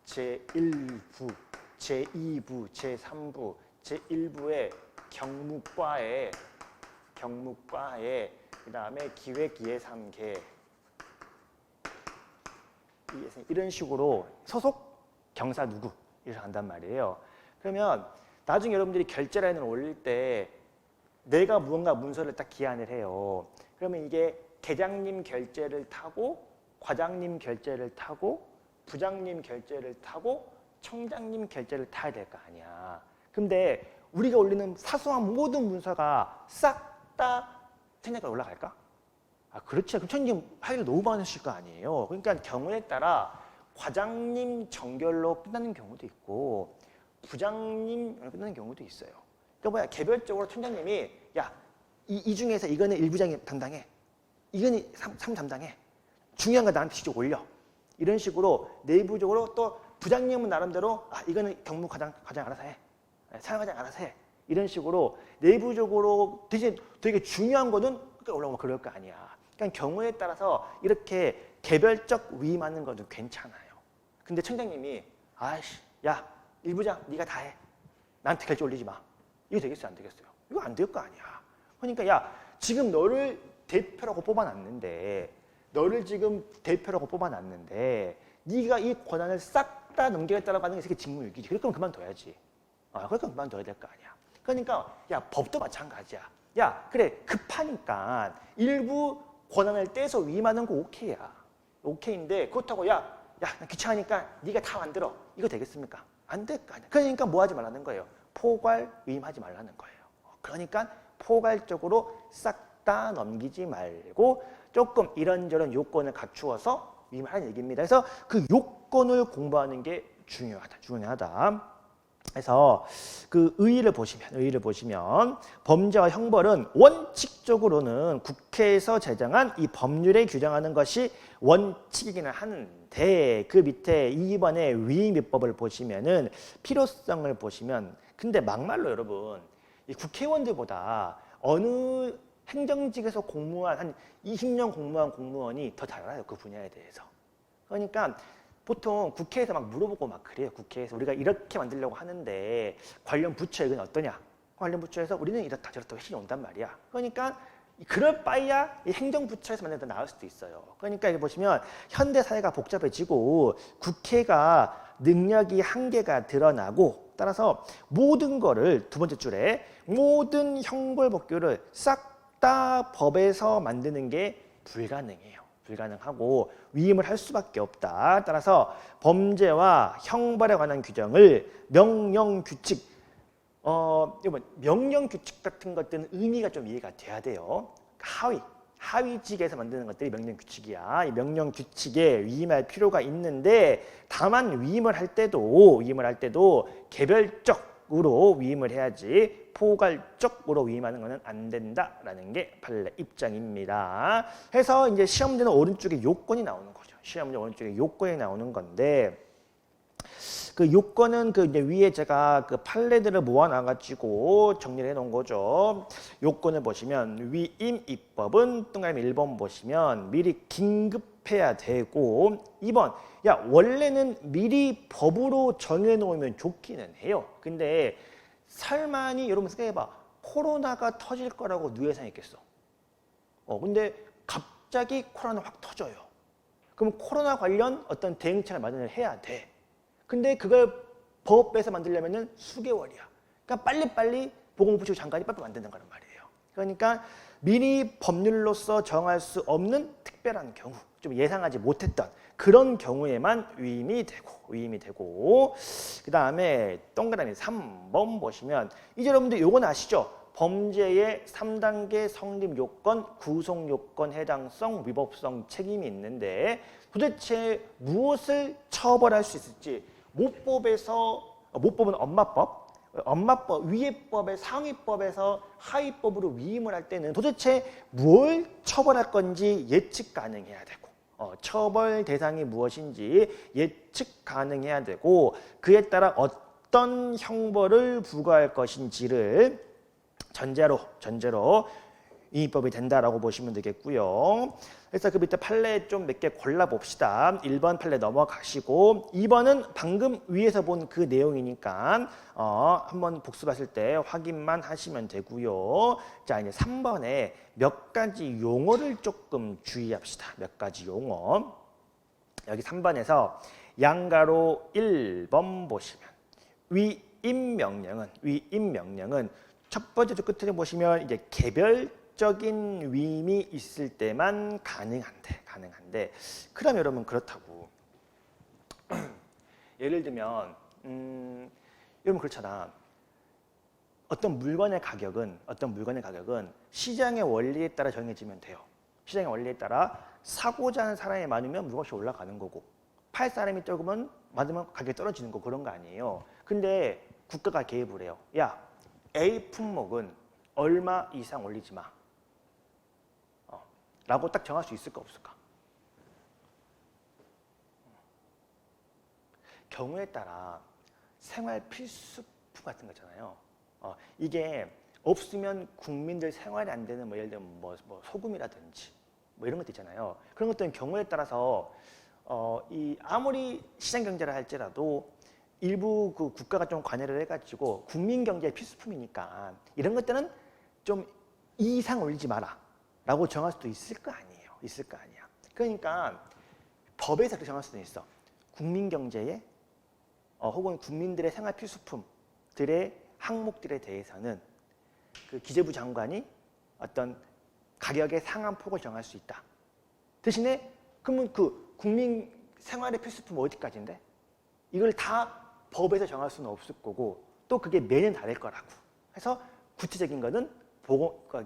제1부, 제2부, 제3부, 제1부의 경무과에 그 다음에 기획예산계 이런 식으로 소속 경사 누구 이렇게 간단 말이에요. 그러면 나중에 여러분들이 결제 라인을 올릴 때 내가 무언가 문서를 딱 기한을 해요. 그러면 이게 계장님 결제를 타고 과장님 결제를 타고 부장님 결제를 타고 청장님 결제를 타야 될 거 아니야. 근데 우리가 올리는 사소한 모든 문서가 싹 다 청장까지 올라갈까? 그렇지. 그럼 청장님 할 일 너무 많으실 거 아니에요. 그러니까 경우에 따라 과장님 정결로 끝나는 경우도 있고 부장님 끝나는 경우도 있어요. 그러니까 뭐야, 개별적으로 청장님이 야, 이 중에서 이거는 1부장이 담당해. 이거는 3 담당해. 중요한 거 나한테 직접 올려. 이런 식으로 내부적으로 또 부장님은 나름대로 이거는 경무 과장 알아서 해. 사회과장 알아서 해. 이런 식으로 내부적으로 대신 되게 중요한 거는 올라오면 그럴 거 아니야. 그러니까 경우에 따라서 이렇게 개별적 위임하는 것도 괜찮아요. 근데 청장님이 야 1부장 네가 다 해. 나한테 결제 올리지 마. 이거 되겠어요, 안 되겠어요? 이거 안 될 거 아니야. 그러니까 야 지금 너를 대표라고 뽑아놨는데 네가 이 권한을 싹 다 넘기겠다라고 하는 게 되게 직무유기지. 그럴 거면 그만둬야지. 그러니까 그만둬야 될 거 아니야. 그러니까 야 법도 마찬가지야. 야 그래 급하니까 일부 권한을 떼서 위임하는 거 오케이야. 오케이인데 그렇다고 나 귀찮으니까 네가 다 만들어. 이거 되겠습니까? 안 될 거 아니야. 그러니까 뭐 하지 말라는 거예요. 포괄 위임하지 말라는 거예요. 그러니까 포괄적으로 싹 다 넘기지 말고 조금 이런저런 요건을 갖추어서 위임하는 얘기입니다. 그래서 그 요건을 공부하는 게 중요하다. 그래서 그 의의를 보시면 범죄와 형벌은 원칙적으로는 국회에서 제정한 이 법률에 규정하는 것이 원칙이기는 하는데 그 밑에 2번의 위임입법을 보시면은 필요성을 보시면 근데 막말로 여러분 이 국회의원들보다 어느 행정직에서 공무원 한 20년 공무원 공무원이 더 잘 알아요. 그 분야에 대해서. 그러니까 보통 국회에서 막 물어보고 막 그래요. 국회에서 우리가 이렇게 만들려고 하는데 관련 부처 이건 어떠냐? 관련 부처에서 우리는 이렇다 저렇다 회신이 온단 말이야. 그러니까 그럴 바에야 이 행정부처에서 만들면 더 나을 수도 있어요. 그러니까 여기 보시면 현대 사회가 복잡해지고 국회가 능력이 한계가 드러나고 따라서 모든 거를 두 번째 줄에 모든 형벌법규를 싹 다 법에서 만드는 게 불가능하고 위임을 할 수밖에 없다. 따라서 범죄와 형벌에 관한 규정을 명령규칙 명령규칙 같은 것들은 의미가 좀 이해가 돼야 돼요. 하위직에서 만드는 것들이 명령규칙이야. 이 명령규칙에 위임할 필요가 있는데 다만 위임을 할 때도 개별적으로 위임을 해야지 포괄적으로 위임하는 것은 안 된다라는 게 판례 입장입니다. 해서 이제 시험 문제는 오른쪽에 요건이 나오는 거죠. 시험 문제 오른쪽에 요건이 나오는 건데 그 요건은 그 이제 위에 제가 그 판례들을 모아놔가지고 정리를 해놓은 거죠. 요건을 보시면 위임 입법은 동그라미 1번 보시면 미리 긴급해야 되고 2번 야 원래는 미리 법으로 정해놓으면 좋기는 해요. 근데 설마니 여러분 생각해봐. 코로나가 터질 거라고 누가 예상했겠어? 근데 갑자기 코로나 확 터져요. 그럼 코로나 관련 어떤 대응책을 마련을 해야 돼. 근데 그걸 법에서 만들려면은 수개월이야. 그러니까 빨리빨리 보건복지부 장관이 빨리 만드는 거란 말이에요. 그러니까 미리 법률로서 정할 수 없는 특별한 경우, 좀 예상하지 못했던 그런 경우에만 위임이 되고 그 다음에 동그라미 3번 보시면 이제 여러분들 요건 아시죠? 범죄의 3단계 성립 요건, 구속 요건 해당성, 위법성 책임이 있는데 도대체 무엇을 처벌할 수 있을지 모법은 엄마법 위의 법의 상위법에서 하위법으로 위임을 할 때는 도대체 뭘 처벌할 건지 예측 가능해야 되고 처벌 대상이 무엇인지 예측 가능해야 되고 그에 따라 어떤 형벌을 부과할 것인지를 전제로 위임법이 된다라고 보시면 되겠고요. 그래서 그 밑에 판례 좀 몇 개 골라봅시다. 1번 판례 넘어가시고 2번은 방금 위에서 본 그 내용이니까 한번 복습하실 때 확인만 하시면 되고요. 자 이제 3번에 몇 가지 용어를 조금 주의합시다. 몇 가지 용어. 여기 3번에서 양가로 1번 보시면 위임 명령은 첫 번째 줄 끝에 보시면 이제 개별적인 위임이 있을 때만 가능한데 그럼 여러분 그렇다고 예를 들면 여러분 그렇잖아. 어떤 물건의 가격은 시장의 원리에 따라 정해지면 돼요. 시장의 원리에 따라 사고자 하는 사람이 많으면 무엇이 올라가는 거고 팔 사람이 적으면 많으면 가격이 떨어지는 거 그런 거 아니에요. 근데 국가가 개입을 해요. 야 A 품목은 얼마 이상 올리지 마. 라고 딱 정할 수 있을까 없을까? 경우에 따라 생활 필수품 같은 거 있잖아요. 이게 없으면 국민들 생활이 안 되는 예를 들면 뭐 소금이라든지 뭐 이런 것도 있잖아요. 그런 것들은 경우에 따라서 아무리 시장 경제를 할지라도 일부 그 국가가 좀 관여를 해가지고 국민 경제의 필수품이니까 이런 것들은 좀 이상 올리지 마라 라고 정할 수도 있을 거 아니에요. 그러니까 법에서 그렇게 정할 수도 있어. 국민 경제에 혹은 국민들의 생활 필수품들의 항목들에 대해서는 그 기재부 장관이 어떤 가격의 상한폭을 정할 수 있다. 대신에 그러면 그 국민 생활의 필수품 어디까지인데? 이걸 다 법에서 정할 수는 없을 거고 또 그게 매년 다를 거라고. 그래서 구체적인 거는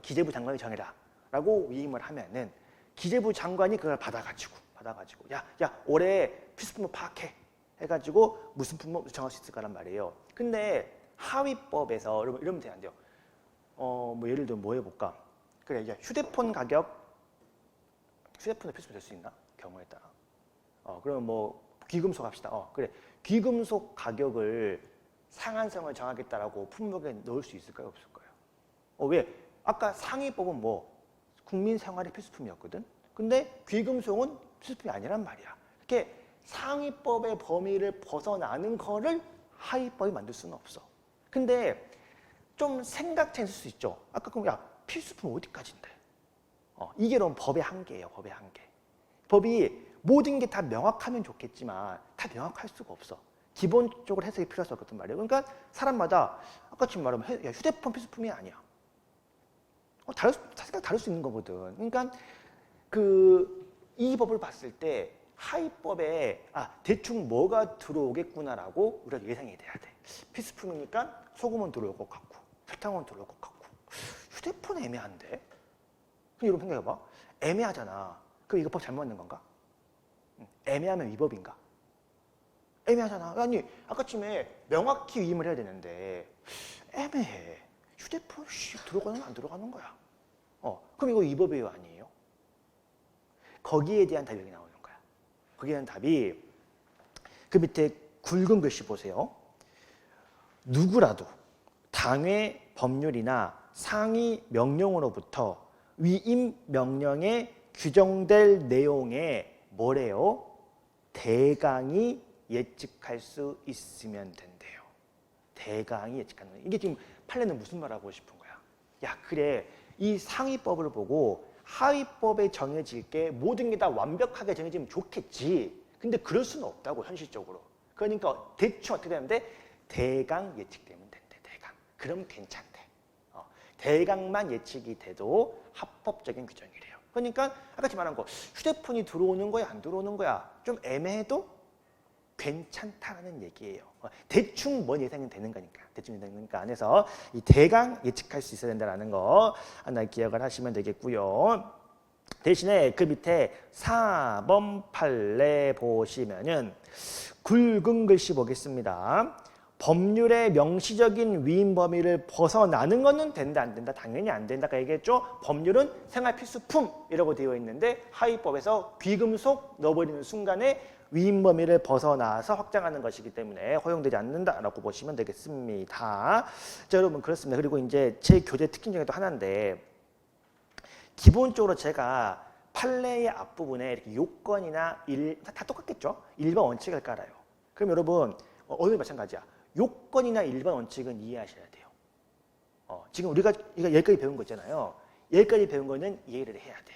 기재부 장관이 정해라 라고 위임을 하면은 기재부 장관이 그걸 받아가지고 야 올해 필수품을 파악해 해가지고 무슨 품목 정할 수 있을 거란 말이에요. 근데 하위법에서 이러면 안 돼요. 뭐 예를 들면 뭐 해볼까? 그래 이제 휴대폰 가격 휴대폰의 필수품 될 수 있나? 경우에 따라. 그러면 뭐 귀금속 합시다. 그래 귀금속 가격을 상한선을 정하겠다라고 품목에 넣을 수 있을까요? 없을까요? 왜? 아까 상위법은 뭐 국민 생활의 필수품이었거든. 근데 귀금속은 필수품이 아니란 말이야. 이렇게 상위법의 범위를 벗어나는 거를 하위법이 만들 수는 없어. 근데 좀 생각차 있을 수 있죠. 아까 그럼 야 필수품 어디까지인데? 이게 그럼 법의 한계예요. 법의 한계. 법이 모든 게 다 명확하면 좋겠지만 다 명확할 수가 없어. 기본적으로 해석이 필요할 수 없거든 말이에요. 그러니까 사람마다 아까 지금 말하면 휴대폰 필수품이 아니야. 생각 다를 수 있는 거거든. 그러니까 이 법을 봤을 때 하위법에 대충 뭐가 들어오겠구나라고 우리가 예상이 돼야 돼. 필수품이니까 소금은 들어올 것 같고 설탕은 들어올 것 같고 휴대폰 애매한데? 그럼 여러분 생각해봐. 애매하잖아. 그럼 이거 법 잘못 만든 건가? 애매하면 위법인가? 애매하잖아. 아니 아까쯤에 명확히 위임을 해야 되는데 애매해. 휴대폰 들어가는 안 들어가는 거야. 그럼 이거 위법이에요 아니에요? 거기에 대한 답이 여기 나오는 거야. 거기에 대한 답이 그 밑에 굵은 글씨 보세요. 누구라도 당의 법률이나 상위 명령으로부터 위임 명령에 규정될 내용에 뭐래요? 대강이 예측할 수 있으면 된대요. 대강이 예측하는 거예요. 이게 지금 판례는 무슨 말하고 싶은 거야? 야, 그래. 이 상위법을 보고 하위법에 정해질 게 모든 게 다 완벽하게 정해지면 좋겠지. 근데 그럴 수는 없다고, 현실적으로. 그러니까 대충 어떻게 되는데 대강 예측되면 된대. 대강. 그럼 괜찮대. 대강만 예측이 돼도 합법적인 규정이래요. 그러니까 아까 말한 거, 휴대폰이 들어오는 거야 안 들어오는 거야 좀 애매해도 괜찮다는 얘기예요. 대충 뭔 예상이 되는 거니까. 대충 되는 거니까 안에서 이 대강 예측할 수 있어야 된다는 거 하나 기억을 하시면 되겠고요. 대신에 그 밑에 4번 판례 보시면은 굵은 글씨 보겠습니다. 법률의 명시적인 위임 범위를 벗어나는 것은 된다 안 된다? 당연히 안 된다. 아까 얘기했죠. 법률은 생활 필수품이라고 되어 있는데 하위법에서 귀금속 넣어버리는 순간에 위임 범위를 벗어나서 확장하는 것이기 때문에 허용되지 않는다라고 보시면 되겠습니다. 자, 여러분 그렇습니다. 그리고 이제 제 교재 특징 중에 또 하나인데 기본적으로 제가 판례의 앞부분에 이렇게 요건이나 다 똑같겠죠? 일반 원칙을 깔아요. 그럼 여러분 오늘 마찬가지야. 요건이나 일반 원칙은 이해하셔야 돼요. 지금 우리가 여기까지 배운 거 있잖아요. 여기까지 배운 거는 이해를 해야 돼.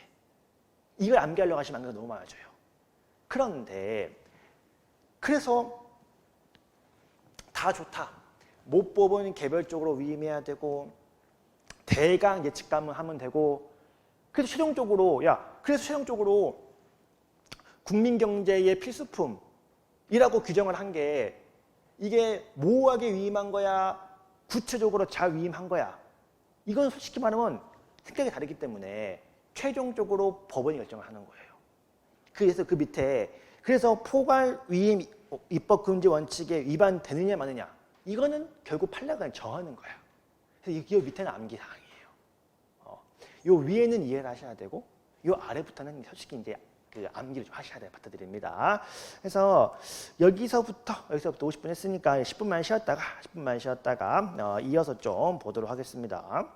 이걸 암기하려고 하시면 안가 너무 많아져요. 그런데 그래서 다 좋다. 모법은 개별적으로 위임해야 되고 대강 예측감을 하면 되고 그래서 최종적으로 국민경제의 필수품이라고 규정을 한 게 이게 모호하게 위임한 거야? 구체적으로 잘 위임한 거야? 이건 솔직히 말하면 생각이 다르기 때문에 최종적으로 법원이 결정을 하는 거예요. 그래서 그 밑에 그래서 포괄 위임 입법 금지 원칙에 위반되느냐 마느냐 이거는 결국 판례가 정하는 거야. 그래서 이 밑에는 암기 사항이에요. 요 위에는 이해를 하셔야 되고 요 아래부터는 솔직히 이제 그 암기를 좀 하셔야 돼요. 부탁드립니다. 그래서 여기서부터 50분 했으니까 10분만 쉬었다가 이어서 좀 보도록 하겠습니다.